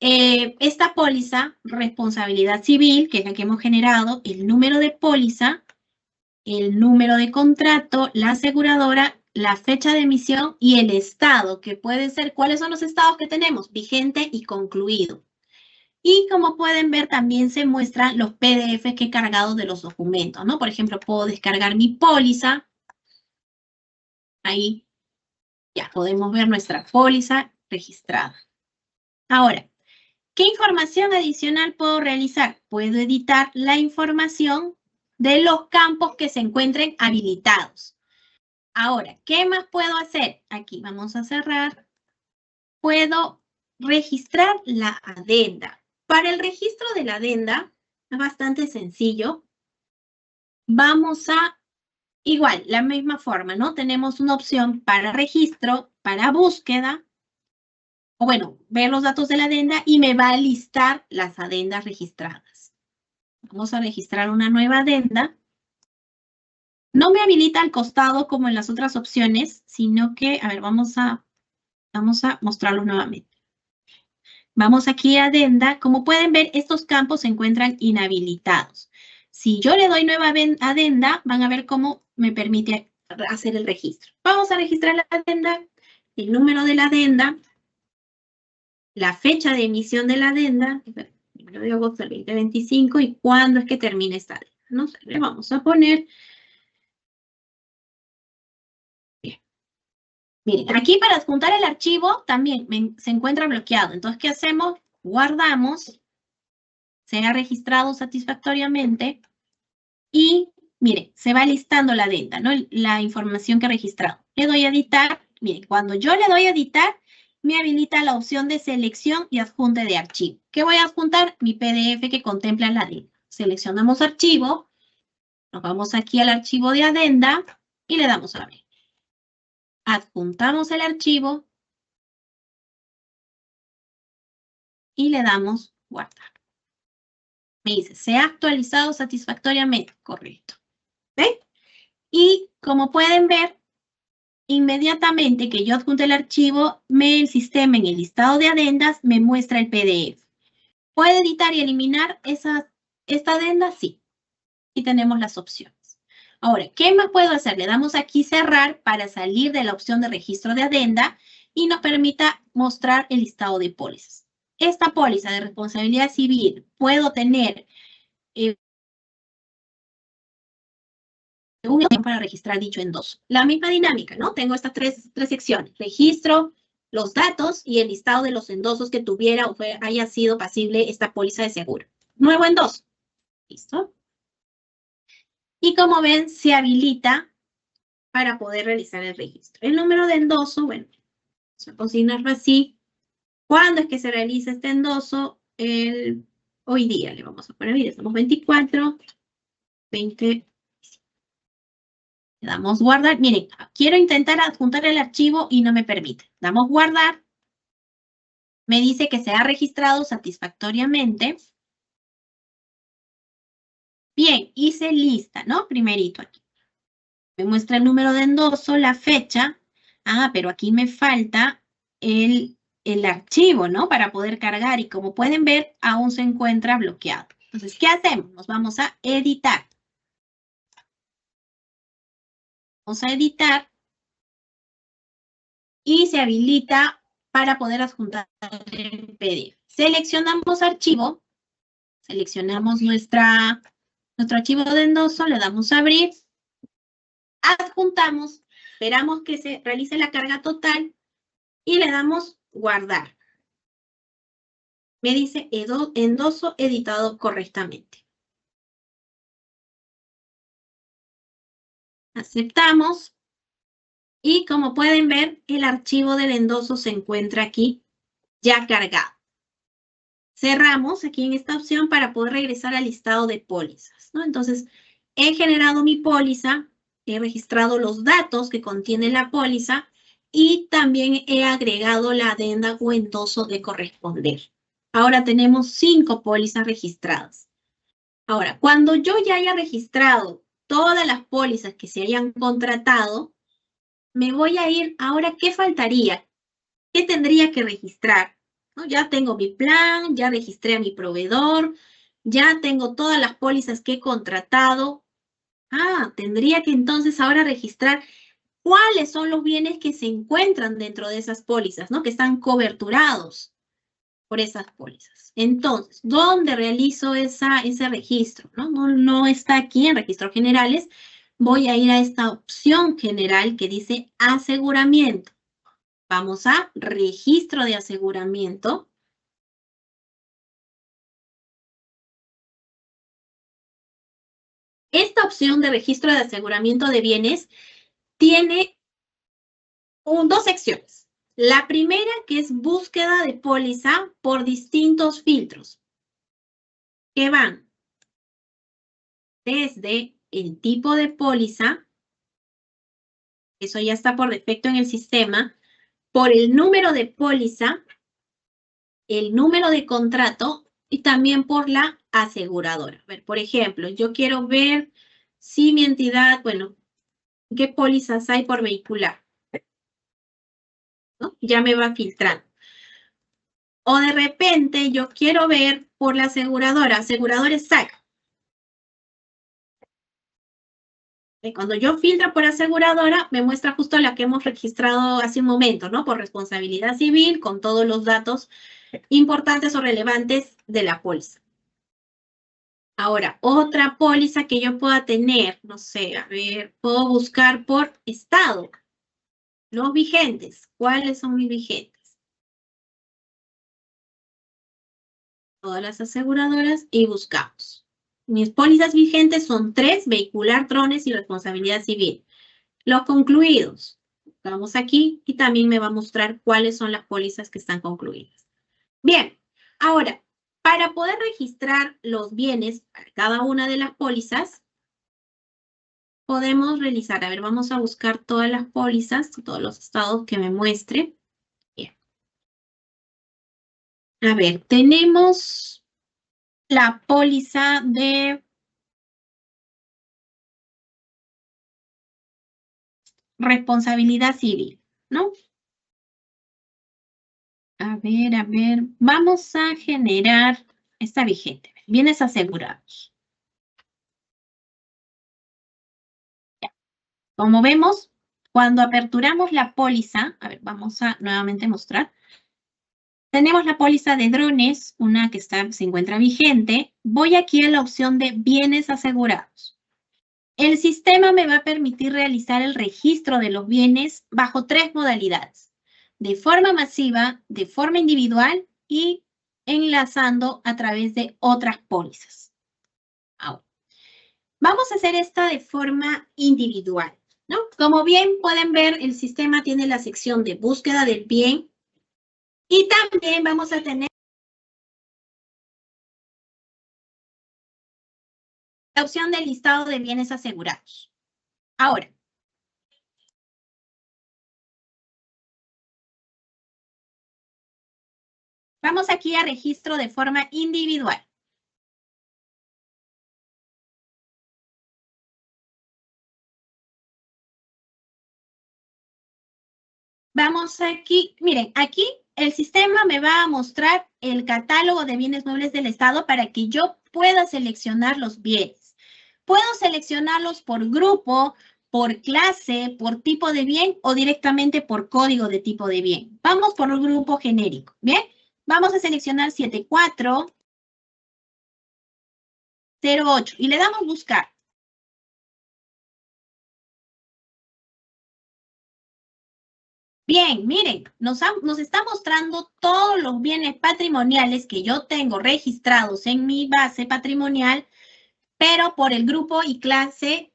esta póliza, responsabilidad civil, que es la que hemos generado, el número de póliza, el número de contrato, la aseguradora, la fecha de emisión y el estado, que puede ser, ¿cuáles son los estados que tenemos? Vigente y concluido. Y como pueden ver, también se muestran los PDFs que he cargado de los documentos, ¿no? Por ejemplo, puedo descargar mi póliza. Ahí ya podemos ver nuestra póliza registrada. Ahora, ¿qué información adicional puedo realizar? Puedo editar la información de los campos que se encuentren habilitados. Ahora, ¿qué más puedo hacer? Aquí vamos a cerrar. Puedo registrar la adenda. Para el registro de la adenda, es bastante sencillo. Vamos a, igual, la misma forma, ¿no? Tenemos una opción para registro, para búsqueda, o bueno, ver los datos de la adenda y me va a listar las adendas registradas. Vamos a registrar una nueva adenda. No me habilita al costado como en las otras opciones, sino que, a ver, vamos a mostrarlo nuevamente. Vamos aquí a adenda. Como pueden ver, estos campos se encuentran inhabilitados. Si yo le doy nueva adenda, van a ver cómo me permite hacer el registro. Vamos a registrar la adenda, el número de la adenda, la fecha de emisión de la adenda, 1 de agosto del 2025, y cuándo es que termina esta adenda. No sé, le vamos a poner. Bien. Miren, aquí para adjuntar el archivo también se encuentra bloqueado. Entonces, ¿qué hacemos? Guardamos. Se ha registrado satisfactoriamente y, mire, se va listando la adenda, ¿no? La información que he registrado. Le doy a editar. Miren, cuando yo le doy a editar, me habilita la opción de selección y adjunte de archivo. ¿Qué voy a adjuntar? Mi PDF que contempla la adenda. Seleccionamos archivo, nos vamos aquí al archivo de adenda y le damos a abrir. Adjuntamos el archivo y le damos guardar. Me dice, se ha actualizado satisfactoriamente. Correcto. ¿Ven? Y como pueden ver, inmediatamente que yo adjunte el archivo, el sistema en el listado de adendas me muestra el PDF. ¿Puede editar y eliminar esta adenda? Sí. Y tenemos las opciones. Ahora, ¿qué más puedo hacer? Le damos aquí cerrar para salir de la opción de registro de adenda y nos permita mostrar el listado de pólizas. Esta póliza de responsabilidad civil puedo tener una opción para registrar dicho endoso. La misma dinámica, ¿no? Tengo estas tres secciones. Registro, los datos y el listado de los endosos que tuviera o haya sido pasible esta póliza de seguro. Nuevo endoso. ¿Listo? Y como ven, se habilita para poder realizar el registro. El número de endoso, bueno, vamos a consignarlo así. ¿Cuándo es que se realiza este endoso? Hoy día le vamos a poner, mire, estamos 24, 20. Le damos guardar. Miren, quiero intentar adjuntar el archivo y no me permite. Damos guardar. Me dice que se ha registrado satisfactoriamente. Bien, hice lista, ¿no? Primerito aquí. Me muestra el número de endoso, la fecha. Ah, pero aquí me falta el archivo, ¿no? Para poder cargar. Y como pueden ver, aún se encuentra bloqueado. Entonces, ¿qué hacemos? Nos vamos a editar. Vamos a editar. Y se habilita para poder adjuntar el PDF. Seleccionamos archivo. Seleccionamos nuestro archivo de endoso, le damos a abrir, adjuntamos, esperamos que se realice la carga total y le damos guardar. Me dice endoso editado correctamente. Aceptamos y como pueden ver, el archivo del endoso se encuentra aquí ya cargado. Cerramos aquí en esta opción para poder regresar al listado de pólizas, ¿no? Entonces, he generado mi póliza, he registrado los datos que contiene la póliza y también he agregado la adenda o endoso de corresponder. Ahora tenemos 5 pólizas registradas. Ahora, cuando yo ya haya registrado todas las pólizas que se hayan contratado, me voy a ir, ahora, ¿qué faltaría? ¿Qué tendría que registrar? ¿No? Ya tengo mi plan, ya registré a mi proveedor, ya tengo todas las pólizas que he contratado. Ah, tendría que entonces ahora registrar cuáles son los bienes que se encuentran dentro de esas pólizas, ¿no? Que están coberturados por esas pólizas. Entonces, ¿dónde realizo ese registro? No está aquí en registros generales. Voy a ir a esta opción general que dice aseguramiento. Vamos a registro de aseguramiento. Esta opción de registro de aseguramiento de bienes tiene dos secciones. La primera, que es búsqueda de póliza por distintos filtros, que van desde el tipo de póliza, eso ya está por defecto en el sistema, por el número de póliza, el número de contrato y también por la aseguradora. A ver, por ejemplo, yo quiero ver si mi entidad, bueno, qué pólizas hay por vehicular, ¿no? Ya me va filtrando. O de repente yo quiero ver por la aseguradora, aseguradores SAC. Cuando yo filtro por aseguradora, me muestra justo la que hemos registrado hace un momento, ¿no? Por responsabilidad civil, con todos los datos importantes o relevantes de la póliza. Ahora, otra póliza que yo pueda tener, no sé, a ver, puedo buscar por estado. Los vigentes, ¿cuáles son mis vigentes? Todas las aseguradoras y buscamos. Mis pólizas vigentes son 3, vehicular, drones y responsabilidad civil. Los concluidos, vamos aquí y también me va a mostrar cuáles son las pólizas que están concluidas. Bien, ahora, para poder registrar los bienes para cada una de las pólizas, podemos realizar, a ver, vamos a buscar todas las pólizas, todos los estados que me muestre. Bien. A ver, tenemos la póliza de responsabilidad civil, ¿no? A ver, vamos a generar esta vigente, bienes asegurados. Ya. Como vemos, cuando aperturamos la póliza, a ver, vamos a nuevamente mostrar. Tenemos la póliza de drones, una que se encuentra vigente. Voy aquí a la opción de bienes asegurados. El sistema me va a permitir realizar el registro de los bienes bajo 3 modalidades: de forma masiva, de forma individual y enlazando a través de otras pólizas. Ahora, vamos a hacer esta de forma individual, ¿no? Como bien pueden ver, el sistema tiene la sección de búsqueda del bien y también vamos a tener la opción del listado de bienes asegurados. Ahora, vamos aquí a registro de forma individual. Vamos aquí, miren, aquí el sistema me va a mostrar el catálogo de bienes muebles del Estado para que yo pueda seleccionar los bienes. Puedo seleccionarlos por grupo, por clase, por tipo de bien o directamente por código de tipo de bien. Vamos por un grupo genérico, ¿bien? Vamos a seleccionar 7408 y le damos buscar. Bien, miren, nos está mostrando todos los bienes patrimoniales que yo tengo registrados en mi base patrimonial, pero por el grupo y clase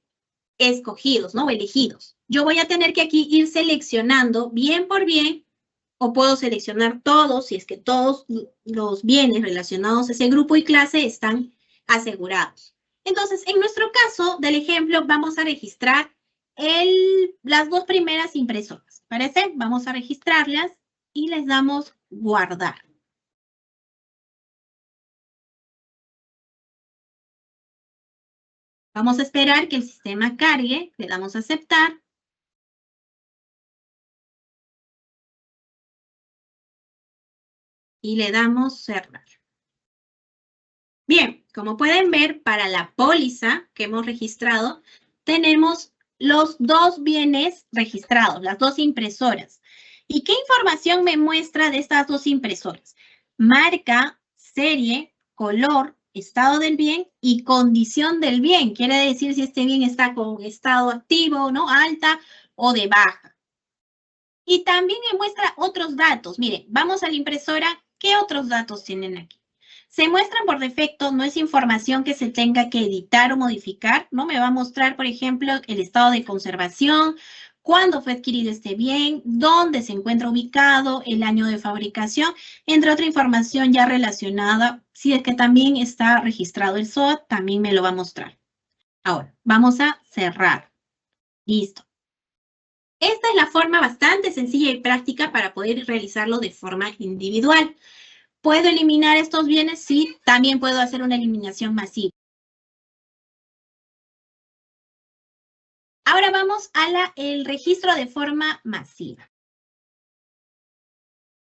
escogidos, ¿no? Elegidos. Yo voy a tener que aquí ir seleccionando bien por bien, o puedo seleccionar todos si es que todos los bienes relacionados a ese grupo y clase están asegurados. Entonces, en nuestro caso del ejemplo, vamos a registrar las 2 primeras impresoras. ¿Parece? Vamos a registrarlas y les damos guardar. Vamos a esperar que el sistema cargue, le damos a aceptar. Y le damos cerrar. Bien, como pueden ver, para la póliza que hemos registrado, tenemos los 2 bienes registrados, las 2 impresoras. ¿Y qué información me muestra de estas 2 impresoras? Marca, serie, color, estado del bien y condición del bien. Quiere decir si este bien está con estado activo, ¿no? Alta o de baja. Y también me muestra otros datos. Miren, vamos a la impresora. ¿Qué otros datos tienen aquí? Se muestran por defecto, no es información que se tenga que editar o modificar, ¿no? Me va a mostrar, por ejemplo, el estado de conservación, cuándo fue adquirido este bien, dónde se encuentra ubicado, el año de fabricación, entre otra información ya relacionada. Si es que también está registrado el SOAT, también me lo va a mostrar. Ahora, vamos a cerrar. Listo. Esta es la forma bastante sencilla y práctica para poder realizarlo de forma individual. ¿Puedo eliminar estos bienes? Sí, también puedo hacer una eliminación masiva. Ahora vamos a el registro de forma masiva.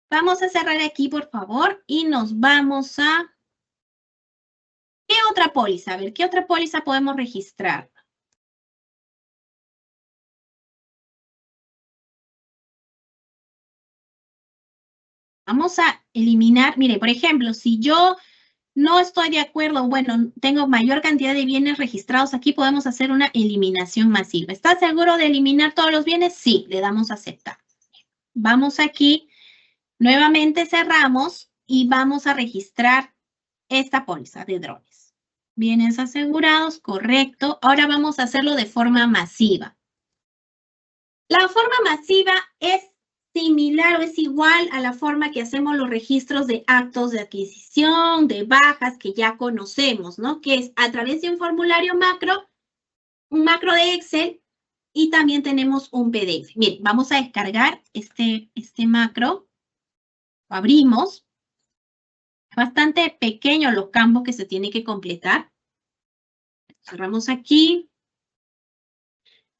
Vamos a cerrar aquí, por favor, y nos vamos a... ¿Qué otra póliza? A ver, ¿qué otra póliza podemos registrar? Vamos a eliminar, mire, por ejemplo, si yo no estoy de acuerdo, bueno, tengo mayor cantidad de bienes registrados aquí, podemos hacer una eliminación masiva. ¿Está seguro de eliminar todos los bienes? Sí, le damos a aceptar. Vamos aquí, nuevamente cerramos y vamos a registrar esta póliza de drones. Bienes asegurados, correcto. Ahora vamos a hacerlo de forma masiva. La forma masiva es similar o es igual a la forma que hacemos los registros de actos de adquisición, de bajas que ya conocemos, ¿no? Que es a través de un formulario macro, un macro de Excel y también tenemos un PDF. Miren, vamos a descargar este macro. Lo abrimos. Es bastante pequeño los campos que se tienen que completar. Cerramos aquí.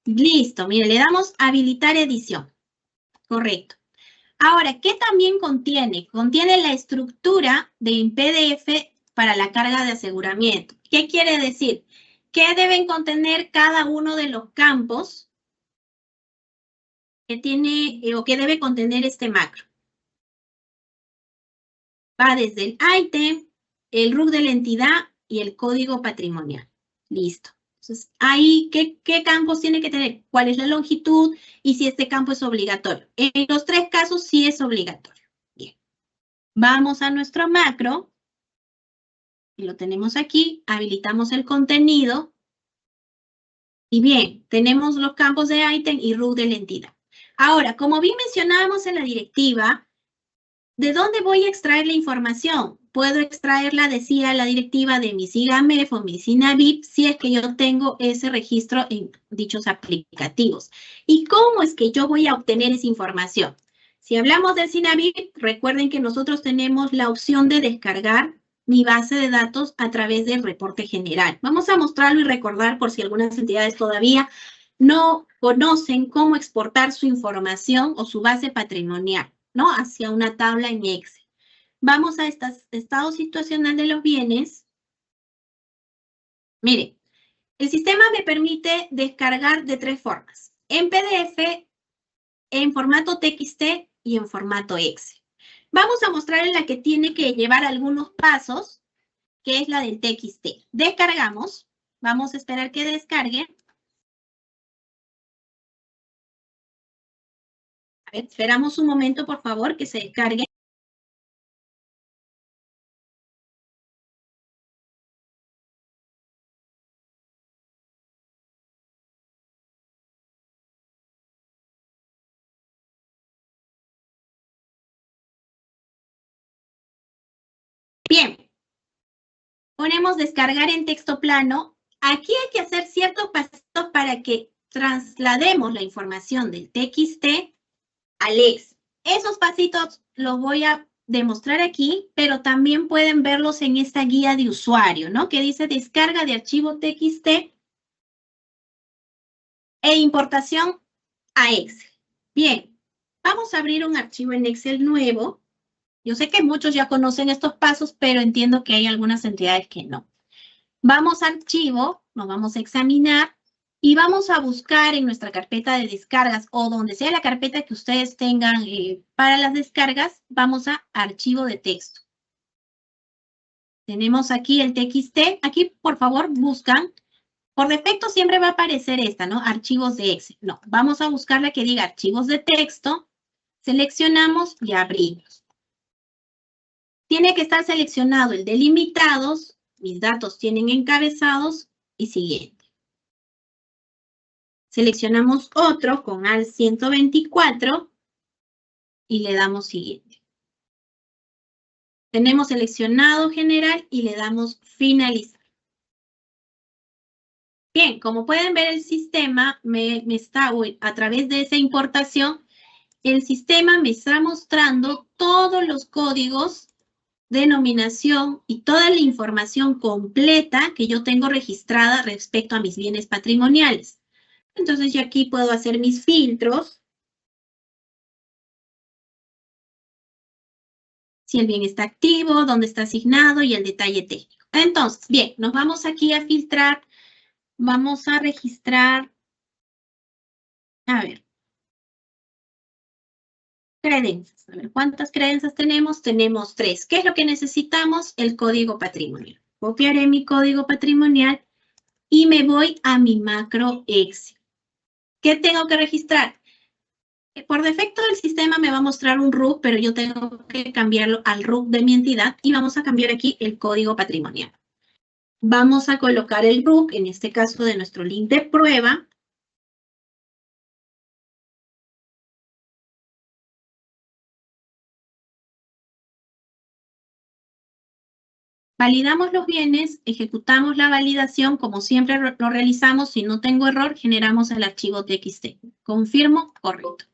Listo, mire, le damos habilitar edición. Correcto. Ahora, ¿qué también contiene? Contiene la estructura de PDF para la carga de aseguramiento. ¿Qué quiere decir? ¿Qué deben contener cada uno de los campos que tiene o que debe contener este macro? Va desde el ítem, el RUC de la entidad y el código patrimonial. Listo. Entonces, ahí, ¿qué campos tiene que tener? ¿Cuál es la longitud? Y si este campo es obligatorio. En los tres casos sí es obligatorio. Bien. Vamos a nuestro macro. Y lo tenemos aquí. Habilitamos el contenido. Y bien, tenemos los campos de ítem y RUC de la entidad. Ahora, como bien mencionábamos en la directiva, ¿de dónde voy a extraer la información? Puedo extraerla, decía la directiva, de mi SIGAMEF o mi SINAVIP, si es que yo tengo ese registro en dichos aplicativos. ¿Y cómo es que yo voy a obtener esa información? Si hablamos del SINAVIP, recuerden que nosotros tenemos la opción de descargar mi base de datos a través del reporte general. Vamos a mostrarlo y recordar por si algunas entidades todavía no conocen cómo exportar su información o su base patrimonial, ¿no? Hacia una tabla en Excel. Vamos a estado situacional de los bienes. Mire, el sistema me permite descargar de tres formas. En PDF, en formato TXT y en formato Excel. Vamos a mostrar en la que tiene que llevar algunos pasos, que es la del TXT. Descargamos. Vamos a esperar que descargue. A ver, esperamos un momento, por favor, que se descargue. Bien, ponemos descargar en texto plano. Aquí hay que hacer ciertos pasitos para que traslademos la información del TXT al Excel. Esos pasitos los voy a demostrar aquí, pero también pueden verlos en esta guía de usuario, ¿no? Que dice descarga de archivo TXT e importación a Excel. Bien, vamos a abrir un archivo en Excel nuevo. Yo sé que muchos ya conocen estos pasos, pero entiendo que hay algunas entidades que no. Vamos a archivo, nos vamos a examinar y vamos a buscar en nuestra carpeta de descargas o donde sea la carpeta que ustedes tengan para las descargas, vamos a archivo de texto. Tenemos aquí el TXT. Aquí, por favor, buscan. Por defecto siempre va a aparecer esta, ¿no? Archivos de Excel. No, vamos a buscar la que diga archivos de texto. Seleccionamos y abrimos. Tiene que estar seleccionado el de limitados. Mis datos tienen encabezados y siguiente. Seleccionamos otro con AL 124 y le damos siguiente. Tenemos seleccionado general y le damos finalizar. Bien, como pueden ver, el sistema me está, a través de esa importación, el sistema me está mostrando todos los códigos, denominación y toda la información completa que yo tengo registrada respecto a mis bienes patrimoniales. Entonces, yo aquí puedo hacer mis filtros. Si el bien está activo, dónde está asignado y el detalle técnico. Entonces, bien, nos vamos aquí a filtrar. Vamos a registrar, a ver, credencias. A ver, ¿cuántas credencias tenemos? Tenemos 3. ¿Qué es lo que necesitamos? El código patrimonial. Copiaré mi código patrimonial y me voy a mi macro Excel. ¿Qué tengo que registrar? Por defecto el sistema me va a mostrar un RUC, pero yo tengo que cambiarlo al RUC de mi entidad y vamos a cambiar aquí el código patrimonial. Vamos a colocar el RUC, en este caso de nuestro link de prueba. Validamos los bienes, ejecutamos la validación, como siempre lo realizamos. Si no tengo error, generamos el archivo TXT. Confirmo, correcto.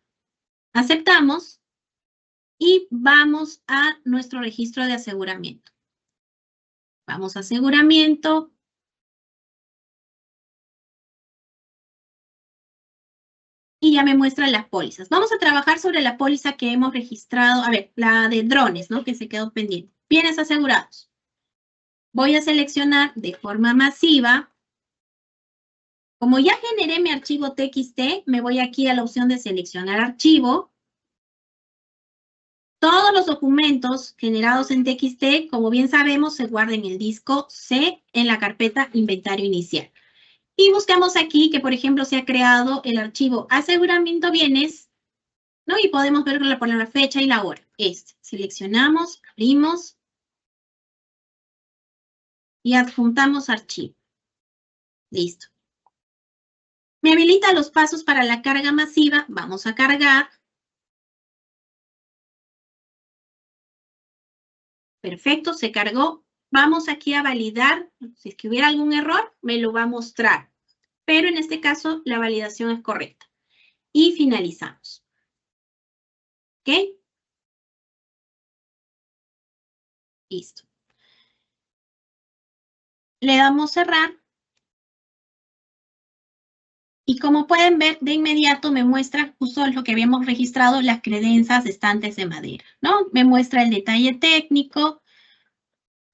Aceptamos y vamos a nuestro registro de aseguramiento. Vamos a aseguramiento. Y ya me muestran las pólizas. Vamos a trabajar sobre la póliza que hemos registrado. A ver, la de drones, ¿no? Que se quedó pendiente. Bienes asegurados. Voy a seleccionar de forma masiva. Como ya generé mi archivo TXT, me voy aquí a la opción de seleccionar archivo. Todos los documentos generados en TXT, como bien sabemos, se guardan en el disco C en la carpeta inventario inicial. Y buscamos aquí que, por ejemplo, se ha creado el archivo aseguramiento bienes, ¿no? Y podemos verlo por la fecha y la hora. Seleccionamos, abrimos y adjuntamos archivo. Listo. Me habilita los pasos para la carga masiva. Vamos a cargar. Perfecto, se cargó. Vamos aquí a validar. Si es que hubiera algún error, me lo va a mostrar. Pero en este caso, la validación es correcta. Y finalizamos. ¿Ok? Listo. Le damos cerrar. Y como pueden ver, de inmediato me muestra justo lo que habíamos registrado, las credencias estantes de madera, ¿no? Me muestra el detalle técnico,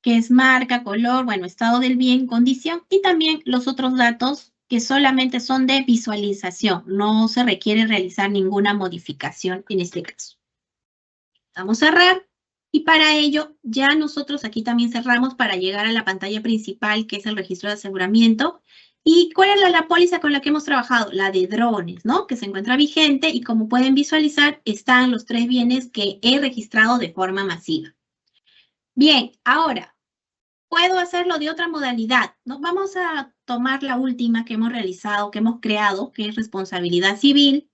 que es marca, color, bueno, estado del bien, condición, y también los otros datos que solamente son de visualización. No se requiere realizar ninguna modificación en este caso. Vamos a cerrar. Y para ello, ya nosotros aquí también cerramos para llegar a la pantalla principal, que es el registro de aseguramiento. ¿Y cuál es la póliza con la que hemos trabajado? La de drones, ¿no? Que se encuentra vigente y como pueden visualizar, están los 3 bienes que he registrado de forma masiva. Bien, ahora, puedo hacerlo de otra modalidad, ¿no? Vamos a tomar la última que hemos realizado, que hemos creado, que es responsabilidad civil.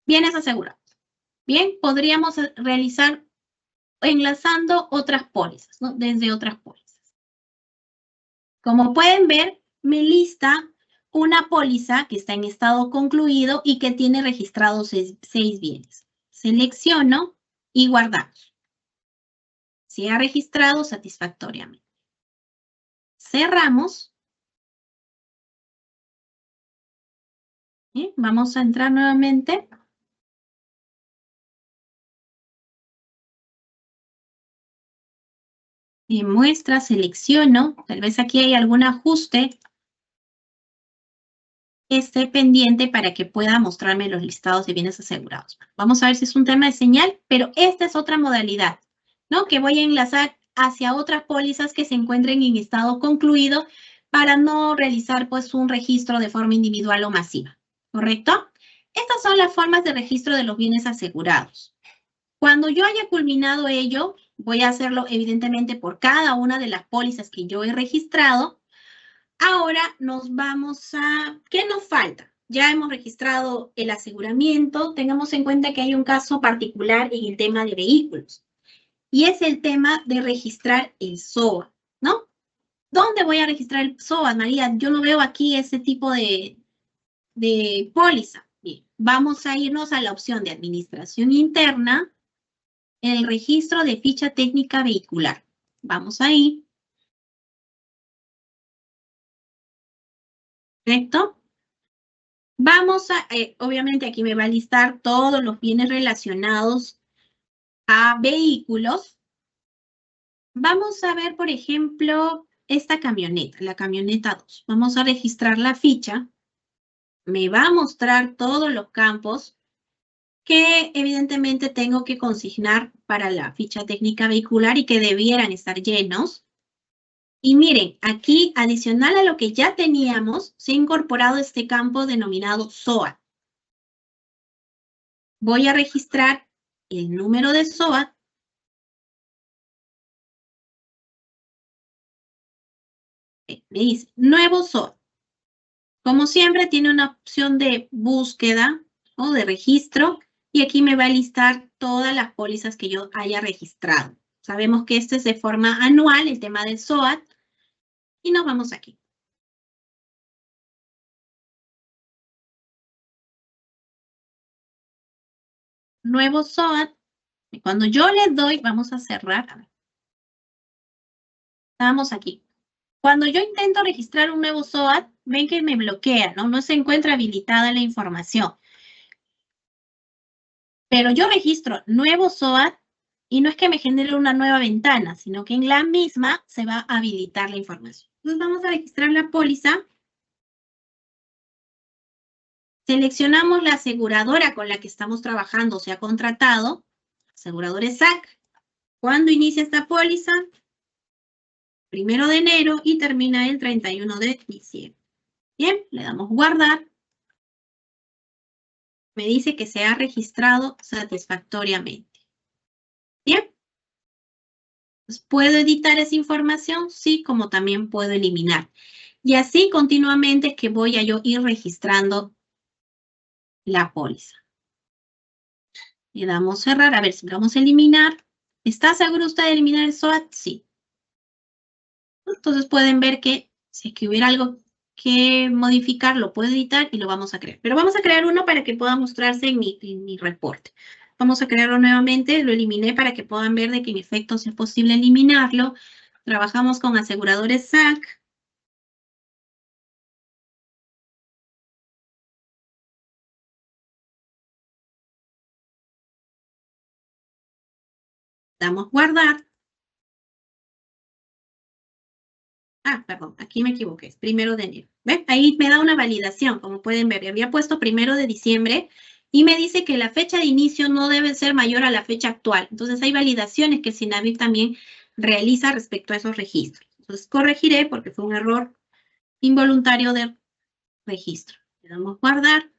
Bienes asegurados. Bien, podríamos realizar enlazando otras pólizas, ¿no? Desde otras pólizas. Como pueden ver, me lista una póliza que está en estado concluido y que tiene registrados 6 bienes. Selecciono y guardamos. Se ha registrado satisfactoriamente. Cerramos. Bien, vamos a entrar nuevamente. Me muestra, selecciono. Tal vez aquí hay algún ajuste que esté pendiente para que pueda mostrarme los listados de bienes asegurados. Vamos a ver si es un tema de señal, pero esta es otra modalidad, ¿no? Que voy a enlazar hacia otras pólizas que se encuentren en estado concluido para no realizar, pues, un registro de forma individual o masiva, ¿correcto? Estas son las formas de registro de los bienes asegurados. Cuando yo haya culminado ello, voy a hacerlo evidentemente por cada una de las pólizas que yo he registrado. Ahora nos vamos a... ¿Qué nos falta? Ya hemos registrado el aseguramiento. Tengamos en cuenta que hay un caso particular en el tema de vehículos. Y es el tema de registrar el SOAT, ¿no? ¿Dónde voy a registrar el SOAT, María? Yo no veo aquí ese tipo de póliza. Bien, vamos a irnos a la opción de administración interna, en el registro de ficha técnica vehicular. Vamos ahí. ¿Correcto? Vamos a, obviamente aquí me va a listar todos los bienes relacionados a vehículos. Vamos a ver, por ejemplo, esta camioneta, la camioneta 2. Vamos a registrar la ficha. Me va a mostrar todos los campos que evidentemente tengo que consignar para la ficha técnica vehicular y que debieran estar llenos. Y miren, aquí, adicional a lo que ya teníamos, se ha incorporado este campo denominado SOAT. Voy a registrar el número de SOAT. Me dice, nuevo SOAT. Como siempre, tiene una opción de búsqueda o de registro. Y aquí me va a listar todas las pólizas que yo haya registrado. Sabemos que este es de forma anual, el tema del SOAT. Y nos vamos aquí. Nuevo SOAT. Y cuando yo le doy, vamos a cerrar. A ver. Estamos aquí. Cuando yo intento registrar un nuevo SOAT, ven que me bloquea, ¿no? No se encuentra habilitada la información. Pero yo registro nuevo SOAT y no es que me genere una nueva ventana, sino que en la misma se va a habilitar la información. Entonces vamos a registrar la póliza. Seleccionamos la aseguradora con la que estamos trabajando, se ha contratado. Aseguradora SAC. ¿Cuándo inicia esta póliza? 1 de enero y termina el 31 de diciembre. Bien, le damos guardar. Me dice que se ha registrado satisfactoriamente. Bien. Entonces, ¿puedo editar esa información? Sí, como también puedo eliminar. Y así continuamente es que voy a yo ir registrando la póliza. Le damos cerrar. A ver si vamos a eliminar. ¿Está seguro usted de eliminar el SOAT? Sí. Entonces pueden ver que si es que hubiera algo que modificar, lo puedo editar y lo vamos a crear. Pero vamos a crear uno para que pueda mostrarse en mi reporte. Vamos a crearlo nuevamente, lo eliminé para que puedan ver de que en efecto si es posible eliminarlo. Trabajamos con aseguradores SAC. Damos guardar. Ah, perdón, aquí me equivoqué, es 1 de enero. ¿Ven? Ahí me da una validación, como pueden ver. Había puesto 1 de diciembre y me dice que la fecha de inicio no debe ser mayor a la fecha actual. Entonces hay validaciones que SINAVIP también realiza respecto a esos registros. Entonces corregiré porque fue un error involuntario de registro. Le damos guardar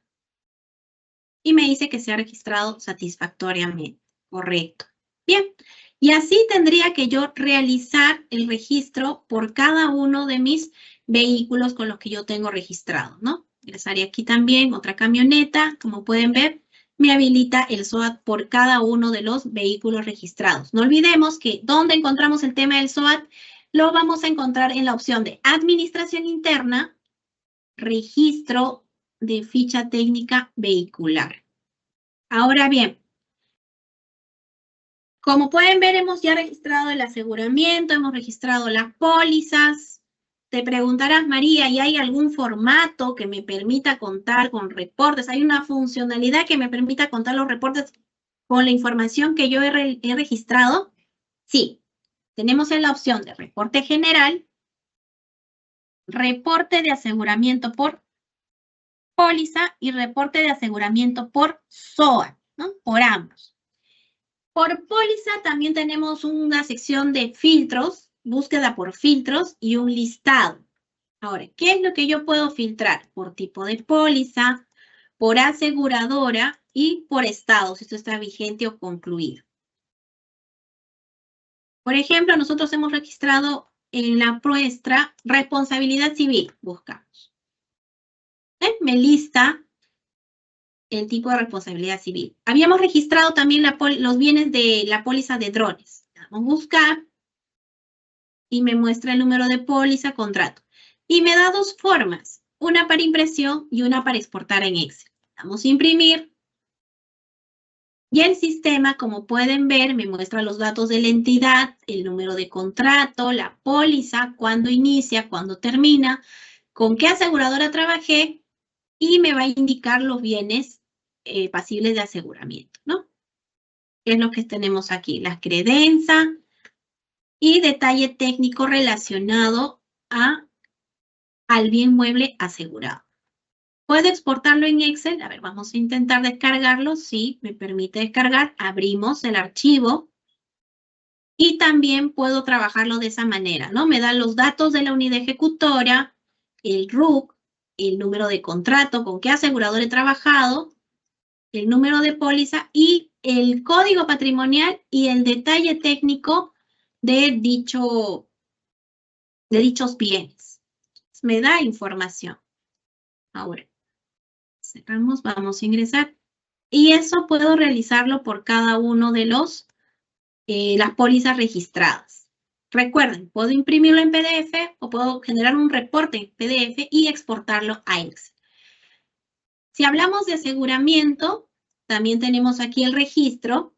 y me dice que se ha registrado satisfactoriamente. Correcto. Bien. Y así tendría que yo realizar el registro por cada uno de mis vehículos con los que yo tengo registrado, ¿no? Ingresaría aquí también otra camioneta. Como pueden ver, me habilita el SOAT por cada uno de los vehículos registrados. No olvidemos que donde encontramos el tema del SOAT, lo vamos a encontrar en la opción de Administración Interna, Registro de Ficha Técnica Vehicular. Ahora bien, como pueden ver, hemos ya registrado el aseguramiento, hemos registrado las pólizas. Te preguntarás, María, ¿y hay algún formato que me permita contar con reportes? ¿Hay una funcionalidad que me permita contar los reportes con la información que yo he registrado? Sí, tenemos en la opción de reporte general, reporte de aseguramiento por póliza y reporte de aseguramiento por SOAT, ¿no? Por ambos. Por póliza también tenemos una sección de filtros, búsqueda por filtros y un listado. Ahora, ¿qué es lo que yo puedo filtrar? Por tipo de póliza, por aseguradora y por estado, si esto está vigente o concluido. Por ejemplo, nosotros hemos registrado en la muestra responsabilidad civil, buscamos. Me lista el tipo de responsabilidad civil. Habíamos registrado también los bienes de la póliza de drones. Vamos a buscar y me muestra el número de póliza, contrato. Y me da dos formas, una para impresión y una para exportar en Excel. Vamos a imprimir. Y el sistema, como pueden ver, me muestra los datos de la entidad, el número de contrato, la póliza, cuándo inicia, cuándo termina, con qué aseguradora trabajé y me va a indicar los bienes pasibles de aseguramiento, ¿no? ¿Qué es lo que tenemos aquí? La credencia y detalle técnico relacionado al bien mueble asegurado. ¿Puedo exportarlo en Excel? A ver, vamos a intentar descargarlo. Sí, me permite descargar. Abrimos el archivo. Y también puedo trabajarlo de esa manera, ¿no? Me da los datos de la unidad ejecutora, el RUC, el número de contrato, con qué asegurador he trabajado, el número de póliza y el código patrimonial y el detalle técnico de dichos bienes. Me da información. Ahora, cerramos, vamos a ingresar. Y eso puedo realizarlo por cada uno de las pólizas registradas. Recuerden, puedo imprimirlo en PDF o puedo generar un reporte en PDF y exportarlo a Excel. Si hablamos de aseguramiento, también tenemos aquí el registro.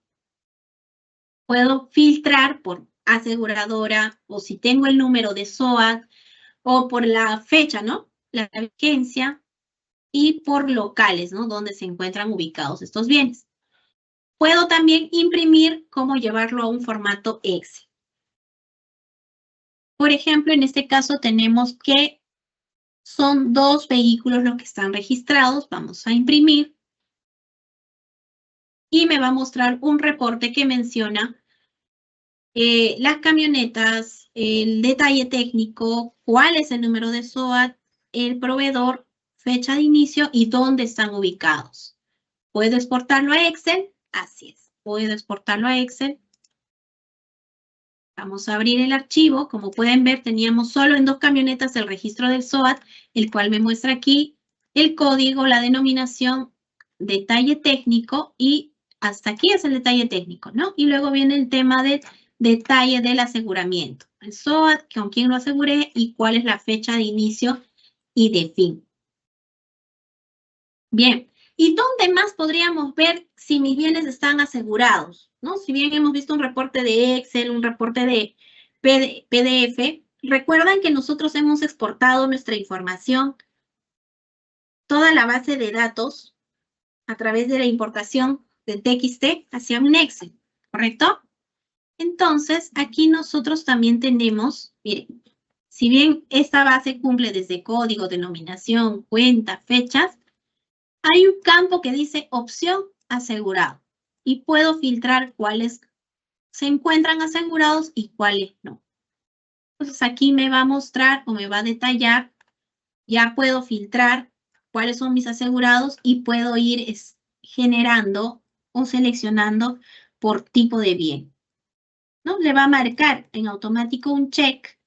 Puedo filtrar por aseguradora o si tengo el número de SOAT o por la fecha, ¿no? La vigencia y por locales, ¿no? Donde se encuentran ubicados estos bienes. Puedo también imprimir cómo llevarlo a un formato Excel. Por ejemplo, en este caso tenemos que son 2 vehículos los que están registrados. Vamos a imprimir. Y me va a mostrar un reporte que menciona las camionetas, el detalle técnico, cuál es el número de SOAT, el proveedor, fecha de inicio y dónde están ubicados. ¿Puedo exportarlo a Excel? Así es. Puedo exportarlo a Excel. Vamos a abrir el archivo. Como pueden ver, teníamos solo en 2 camionetas el registro del SOAT, el cual me muestra aquí el código, la denominación, detalle técnico y hasta aquí es el detalle técnico, ¿no? Y luego viene el tema de detalle del aseguramiento. El SOAT, con quién lo aseguré y cuál es la fecha de inicio y de fin. Bien. ¿Y dónde más podríamos ver si mis bienes están asegurados? ¿No? Si bien hemos visto un reporte de Excel, un reporte de PDF, recuerdan que nosotros hemos exportado nuestra información, toda la base de datos, a través de la importación de TXT hacia un Excel, ¿correcto? Entonces, aquí nosotros también tenemos, miren, si bien esta base cumple desde código, denominación, cuenta, fechas, hay un campo que dice opción asegurado y puedo filtrar cuáles se encuentran asegurados y cuáles no. Entonces aquí me va a mostrar o me va a detallar, ya puedo filtrar cuáles son mis asegurados y puedo ir generando o seleccionando por tipo de bien, ¿no? Le va a marcar en automático un check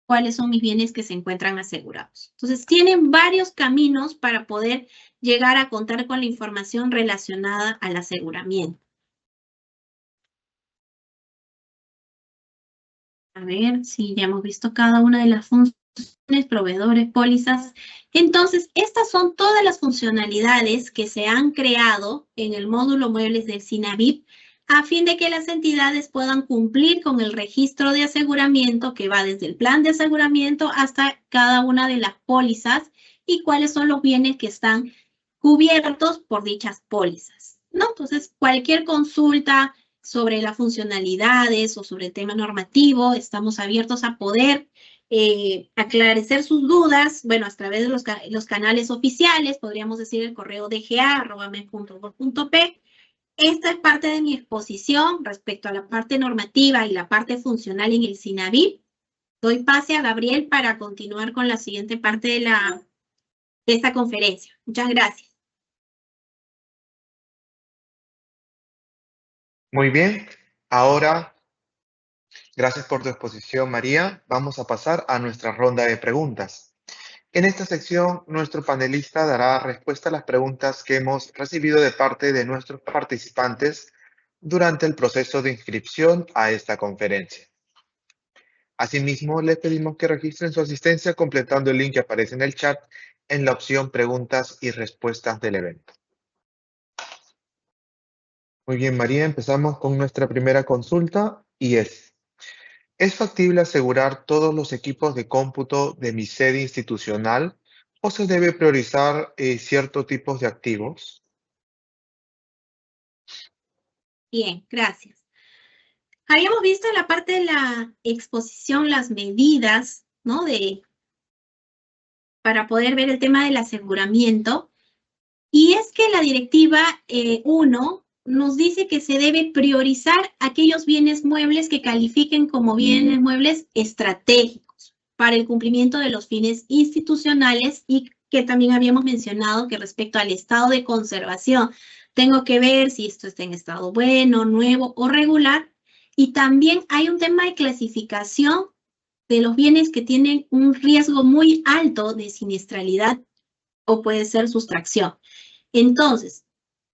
cuáles son mis bienes que se encuentran asegurados. Entonces, tienen varios caminos para poder llegar a contar con la información relacionada al aseguramiento. A ver si ya hemos visto cada una de las funciones, proveedores, pólizas. Entonces, estas son todas las funcionalidades que se han creado en el módulo muebles del SINAVIP a fin de que las entidades puedan cumplir con el registro de aseguramiento que va desde el plan de aseguramiento hasta cada una de las pólizas y cuáles son los bienes que están cubiertos por dichas pólizas, ¿no? Entonces, cualquier consulta sobre las funcionalidades o sobre el tema normativo, estamos abiertos a poder aclarecer sus dudas, bueno, a través de los canales oficiales, podríamos decir el correo dga@mes.gov.p. Esta es parte de mi exposición respecto a la parte normativa y la parte funcional en el SINAVIP. Doy pase a Gabriel para continuar con la siguiente parte de esta conferencia. Muchas gracias. Muy bien, ahora Gracias por tu exposición, María. Vamos a pasar a nuestra ronda de preguntas. En esta sección, nuestro panelista dará respuesta a las preguntas que hemos recibido de parte de nuestros participantes durante el proceso de inscripción a esta conferencia. Asimismo, les pedimos que registren su asistencia completando el link que aparece en el chat en la opción Preguntas y Respuestas del evento. Muy bien, María, empezamos con nuestra primera consulta y ¿es factible asegurar todos los equipos de cómputo de mi sede institucional o se debe priorizar ciertos tipos de activos? Bien, gracias. Habíamos visto en la parte de la exposición las medidas, ¿no? Para poder ver el tema del aseguramiento. Y es que la directiva 1 nos dice que se debe priorizar aquellos bienes muebles que califiquen como bienes muebles estratégicos para el cumplimiento de los fines institucionales y que también habíamos mencionado que respecto al estado de conservación, tengo que ver si esto está en estado bueno, nuevo o regular. Y también hay un tema de clasificación de los bienes que tienen un riesgo muy alto de siniestralidad o puede ser sustracción. Entonces,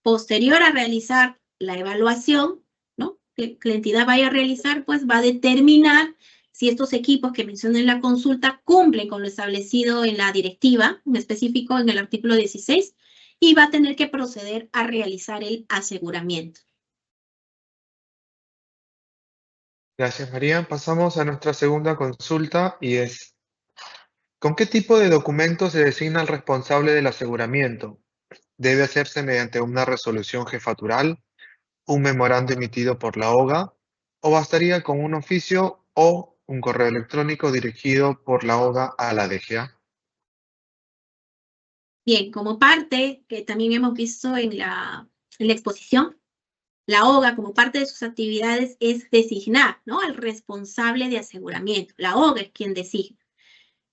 posterior a realizar la evaluación, ¿no? Que la entidad vaya a realizar, pues va a determinar si estos equipos que mencioné en la consulta cumplen con lo establecido en la directiva, en específico en el artículo 16, y va a tener que proceder a realizar el aseguramiento. Gracias, María. Pasamos a nuestra segunda consulta y ¿con qué tipo de documento se designa el responsable del aseguramiento? ¿Debe hacerse mediante una resolución jefatural, un memorando emitido por la OGA o bastaría con un oficio o un correo electrónico dirigido por la OGA a la DGA? Bien, como parte que también hemos visto en la exposición, la OGA, como parte de sus actividades, es designar, ¿no? Al responsable de aseguramiento. La OGA es quien designa.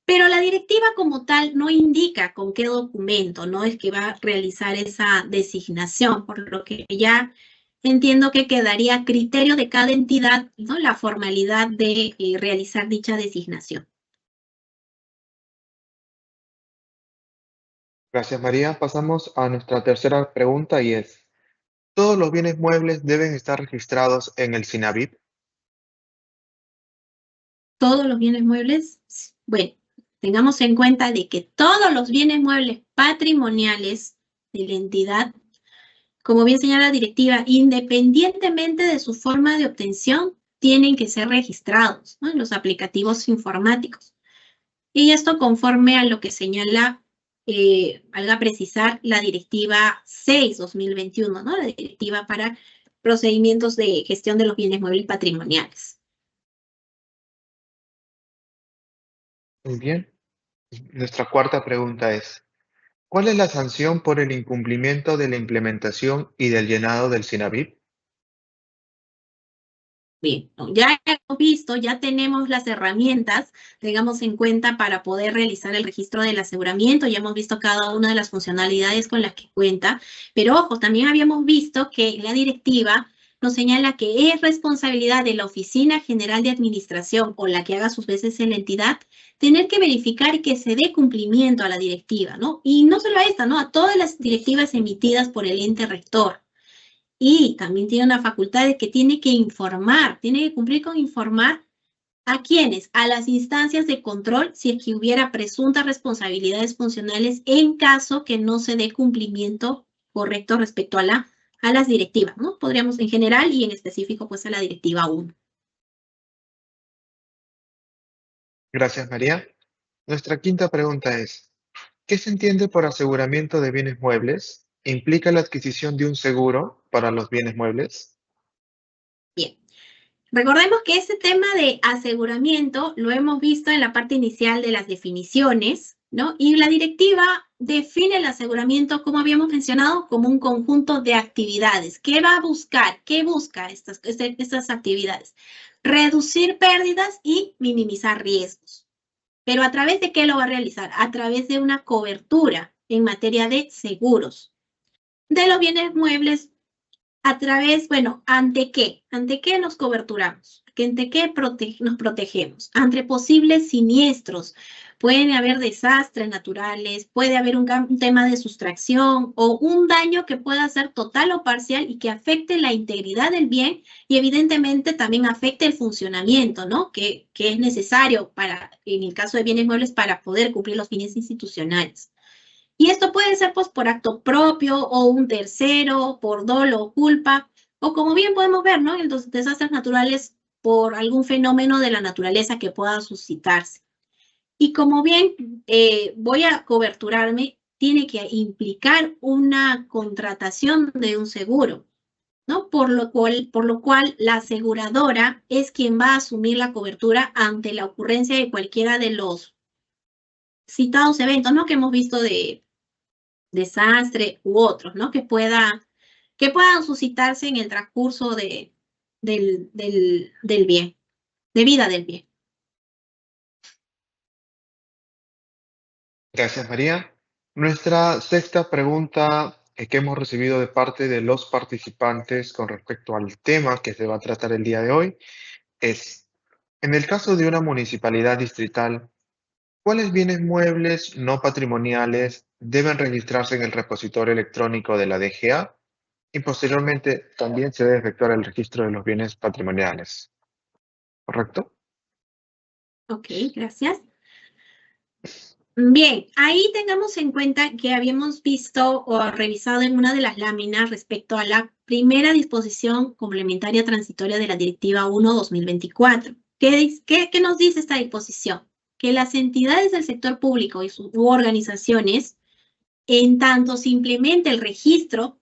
Pero la directiva como tal no indica con qué documento, ¿no? Es que va a realizar esa designación, por lo que ya entiendo que quedaría a criterio de cada entidad, ¿no? La formalidad de realizar dicha designación. Gracias, María. Pasamos a nuestra tercera pregunta y ¿todos los bienes muebles deben estar registrados en el SINAVIP? Todos los bienes muebles, bueno, tengamos en cuenta de que todos los bienes muebles patrimoniales de la entidad, como bien señala la directiva, independientemente de su forma de obtención, tienen que ser registrados, ¿no? En los aplicativos informáticos. Y esto conforme a lo que señala, valga precisar, la directiva 6/2021, ¿no? La directiva para procedimientos de gestión de los bienes muebles patrimoniales. Muy bien. Nuestra cuarta pregunta ¿cuál es la sanción por el incumplimiento de la implementación y del llenado del SINAVIP? Bien, ya hemos visto, ya tenemos las herramientas, tengamos en cuenta para poder realizar el registro del aseguramiento, ya hemos visto cada una de las funcionalidades con las que cuenta, pero ojo, también habíamos visto que la directiva nos señala que es responsabilidad de la Oficina General de Administración o la que haga sus veces en la entidad, tener que verificar que se dé cumplimiento a la directiva, ¿no? Y no solo a esta, ¿no? A todas las directivas emitidas por el ente rector. Y también tiene una facultad de que tiene que informar, tiene que cumplir con informar a quiénes, a las instancias de control, si es que hubiera presuntas responsabilidades funcionales en caso que no se dé cumplimiento correcto respecto a las directivas, ¿no? Podríamos en general y en específico pues a la directiva 1. Gracias, María. Nuestra quinta pregunta ¿qué se entiende por aseguramiento de bienes muebles? ¿Implica la adquisición de un seguro para los bienes muebles? Bien. Recordemos que este tema de aseguramiento lo hemos visto en la parte inicial de las definiciones, ¿no? Y la directiva define el aseguramiento, como habíamos mencionado, como un conjunto de actividades. ¿Qué va a buscar? ¿Qué busca estas actividades? Reducir pérdidas y minimizar riesgos. ¿Pero a través de qué lo va a realizar? A través de una cobertura en materia de seguros de los bienes muebles a través, bueno, ¿ante qué? ¿Ante qué nos coberturamos? ¿Ante qué nos protegemos? Ante posibles siniestros. Pueden haber desastres naturales, puede haber un tema de sustracción o un daño que pueda ser total o parcial y que afecte la integridad del bien y evidentemente también afecte el funcionamiento, ¿no? Que es necesario para, en el caso de bienes muebles, para poder cumplir los fines institucionales. Y esto puede ser pues, por acto propio o un tercero, por dolo o culpa, o como bien podemos ver, ¿no? En los desastres naturales por algún fenómeno de la naturaleza que pueda suscitarse. Y como bien voy a coberturarme, tiene que implicar una contratación de un seguro, ¿no? Por lo cual la aseguradora es quien va a asumir la cobertura ante la ocurrencia de cualquiera de los citados eventos, ¿no? Que hemos visto de desastre u otros, ¿no? Que puedan suscitarse en el transcurso del bien, de vida del bien. Gracias, María. Nuestra sexta pregunta que hemos recibido de parte de los participantes con respecto al tema que se va a tratar el día de hoy es, en el caso de una municipalidad distrital, ¿cuáles bienes muebles no patrimoniales deben registrarse en el repositorio electrónico de la DGA? Y posteriormente también se debe efectuar el registro de los bienes patrimoniales. ¿Correcto? Ok, gracias. Bien, ahí tengamos en cuenta que habíamos visto o revisado en una de las láminas respecto a la primera disposición complementaria transitoria de la Directiva 1/2024. ¿Qué nos dice esta disposición? Que las entidades del sector público y sus organizaciones, en tanto se implemente el registro,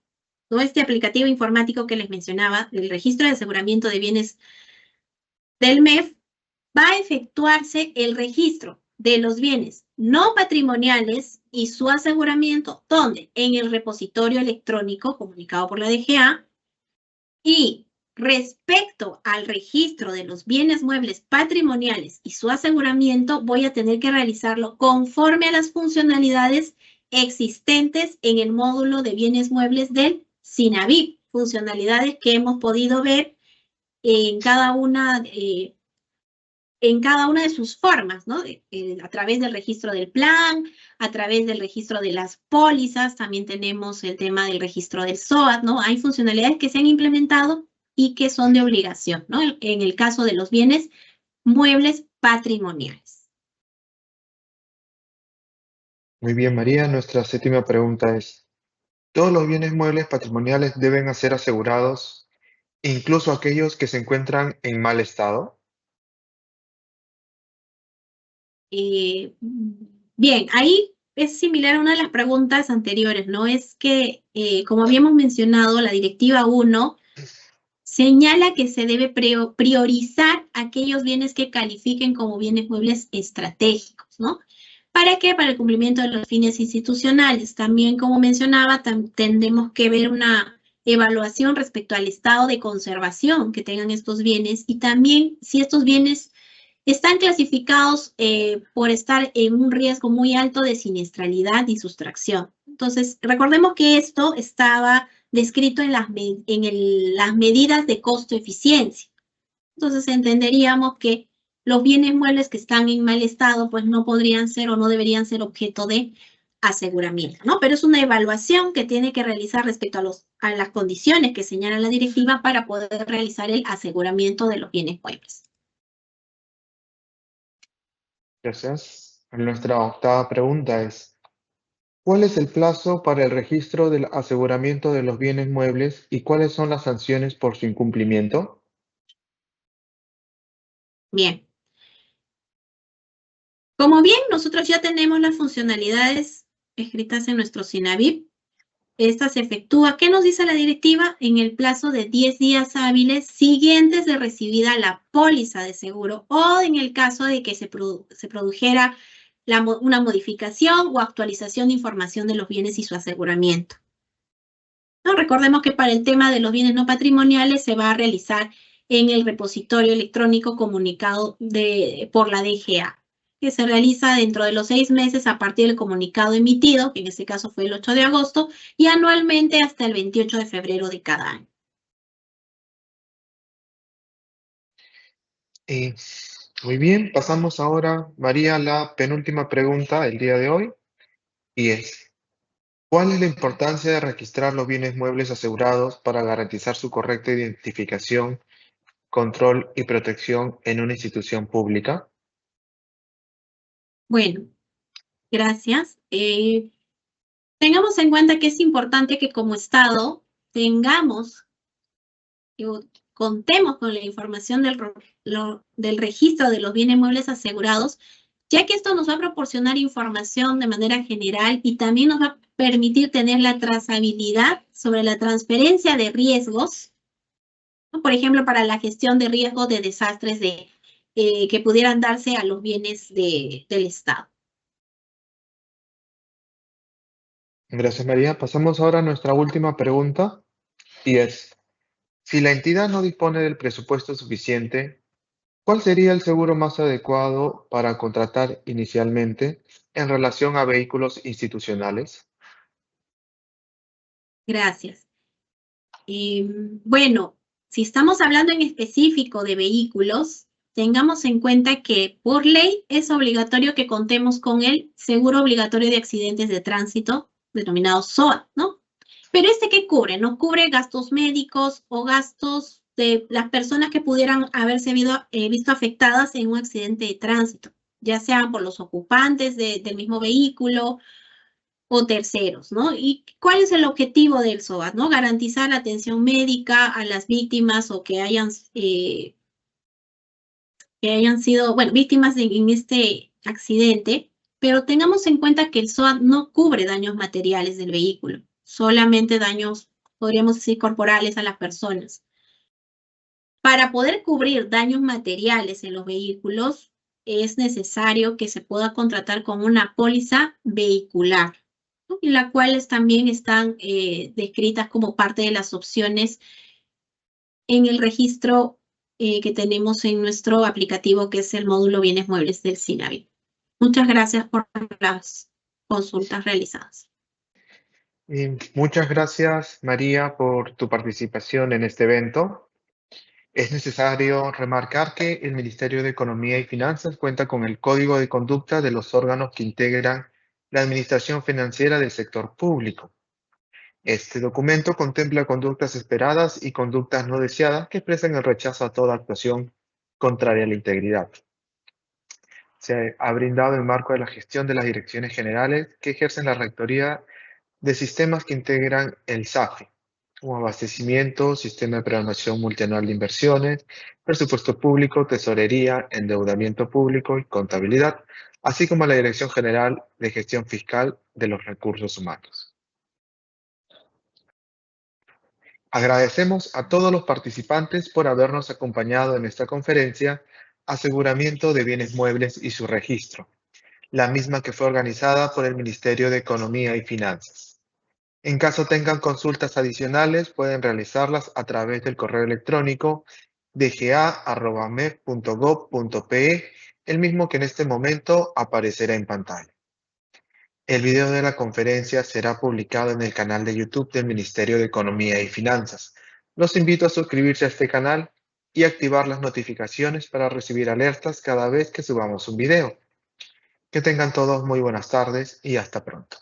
¿no? Este aplicativo informático que les mencionaba, el registro de aseguramiento de bienes del MEF, va a efectuarse el registro de los bienes no patrimoniales y su aseguramiento, ¿dónde? En el repositorio electrónico comunicado por la DGA. Y respecto al registro de los bienes muebles patrimoniales y su aseguramiento, voy a tener que realizarlo conforme a las funcionalidades existentes en el módulo de bienes muebles del SINAVIP, funcionalidades que hemos podido ver en cada una de sus formas, ¿no? A través del registro del plan, a través del registro de las pólizas, también tenemos el tema del registro del SOAT, ¿no? Hay funcionalidades que se han implementado y que son de obligación, ¿no? En el caso de los bienes muebles patrimoniales. Muy bien, María. Nuestra séptima pregunta es, ¿todos los bienes muebles patrimoniales deben ser asegurados, incluso aquellos que se encuentran en mal estado? Bien, ahí es similar a una de las preguntas anteriores, ¿no? Es que, como habíamos mencionado, la Directiva 1 señala que se debe priorizar aquellos bienes que califiquen como bienes muebles estratégicos, ¿no? ¿Para qué? Para el cumplimiento de los fines institucionales. También, como mencionaba, tendremos que ver una evaluación respecto al estado de conservación que tengan estos bienes y también si estos bienes están clasificados por estar en un riesgo muy alto de siniestralidad y sustracción. Entonces, recordemos que esto estaba descrito en las medidas de costo-eficiencia. Entonces, entenderíamos que los bienes muebles que están en mal estado, pues no podrían ser o no deberían ser objeto de aseguramiento, ¿no? Pero es una evaluación que tiene que realizar respecto a las condiciones que señala la directiva para poder realizar el aseguramiento de los bienes muebles. Gracias. Nuestra octava pregunta es, ¿cuál es el plazo para el registro del aseguramiento de los bienes muebles y cuáles son las sanciones por su incumplimiento? Bien. Como bien, nosotros ya tenemos las funcionalidades escritas en nuestro SINAVIP. Esta se efectúa, ¿qué nos dice la directiva? En el plazo de 10 días hábiles siguientes de recibida la póliza de seguro o en el caso de que se produjera una modificación o actualización de información de los bienes y su aseguramiento. ¿No? Recordemos que para el tema de los bienes no patrimoniales se va a realizar en el repositorio electrónico comunicado por la DGA, que se realiza dentro de los 6 meses a partir del comunicado emitido, que en este caso fue el 8 de agosto, y anualmente hasta el 28 de febrero de cada año. Y muy bien, pasamos ahora, María, a la penúltima pregunta del día de hoy, y es, ¿cuál es la importancia de registrar los bienes muebles asegurados para garantizar su correcta identificación, control y protección en una institución pública? Bueno, gracias. Tengamos en cuenta que es importante que como Estado tengamos, contemos con la información del registro de los bienes muebles asegurados, ya que esto nos va a proporcionar información de manera general y también nos va a permitir tener la trazabilidad sobre la transferencia de riesgos, ¿no? Por ejemplo, para la gestión de riesgos de desastres que pudieran darse a los bienes del Estado. Gracias, María. Pasamos ahora a nuestra última pregunta, y es, si la entidad no dispone del presupuesto suficiente, ¿cuál sería el seguro más adecuado para contratar inicialmente en relación a vehículos institucionales? Gracias. Bueno, si estamos hablando en específico de vehículos, tengamos en cuenta que por ley es obligatorio que contemos con el seguro obligatorio de accidentes de tránsito, denominado SOAT, ¿no? Pero ¿qué cubre? No cubre gastos médicos o gastos de las personas que pudieran haberse visto afectadas en un accidente de tránsito, ya sean por los ocupantes del mismo vehículo o terceros, ¿no? ¿Y cuál es el objetivo del SOAT, no? Garantizar la atención médica a las víctimas o que hayan sido, bueno, víctimas en este accidente, pero tengamos en cuenta que el SOAT no cubre daños materiales del vehículo, solamente daños, podríamos decir, corporales a las personas. Para poder cubrir daños materiales en los vehículos, es necesario que se pueda contratar con una póliza vehicular, ¿no? En la cuales también están descritas como parte de las opciones en el registro que tenemos en nuestro aplicativo, que es el módulo Bienes Muebles del SINAVI. Muchas gracias por las consultas realizadas. Y muchas gracias, María, por tu participación en este evento. Es necesario remarcar que el Ministerio de Economía y Finanzas cuenta con el Código de Conducta de los órganos que integran la administración financiera del sector público. Este documento contempla conductas esperadas y conductas no deseadas que expresan el rechazo a toda actuación contraria a la integridad. Se ha brindado el marco de la gestión de las direcciones generales que ejercen la rectoría de sistemas que integran el SAFE, como abastecimiento, sistema de programación multianual de inversiones, presupuesto público, tesorería, endeudamiento público y contabilidad, así como la Dirección General de Gestión Fiscal de los Recursos Humanos. Agradecemos a todos los participantes por habernos acompañado en esta conferencia Aseguramiento de Bienes Muebles y su Registro, la misma que fue organizada por el Ministerio de Economía y Finanzas. En caso tengan consultas adicionales, pueden realizarlas a través del correo electrónico dga@mef.gov.pe, el mismo que en este momento aparecerá en pantalla. El video de la conferencia será publicado en el canal de YouTube del Ministerio de Economía y Finanzas. Los invito a suscribirse a este canal y activar las notificaciones para recibir alertas cada vez que subamos un video. Que tengan todos muy buenas tardes y hasta pronto.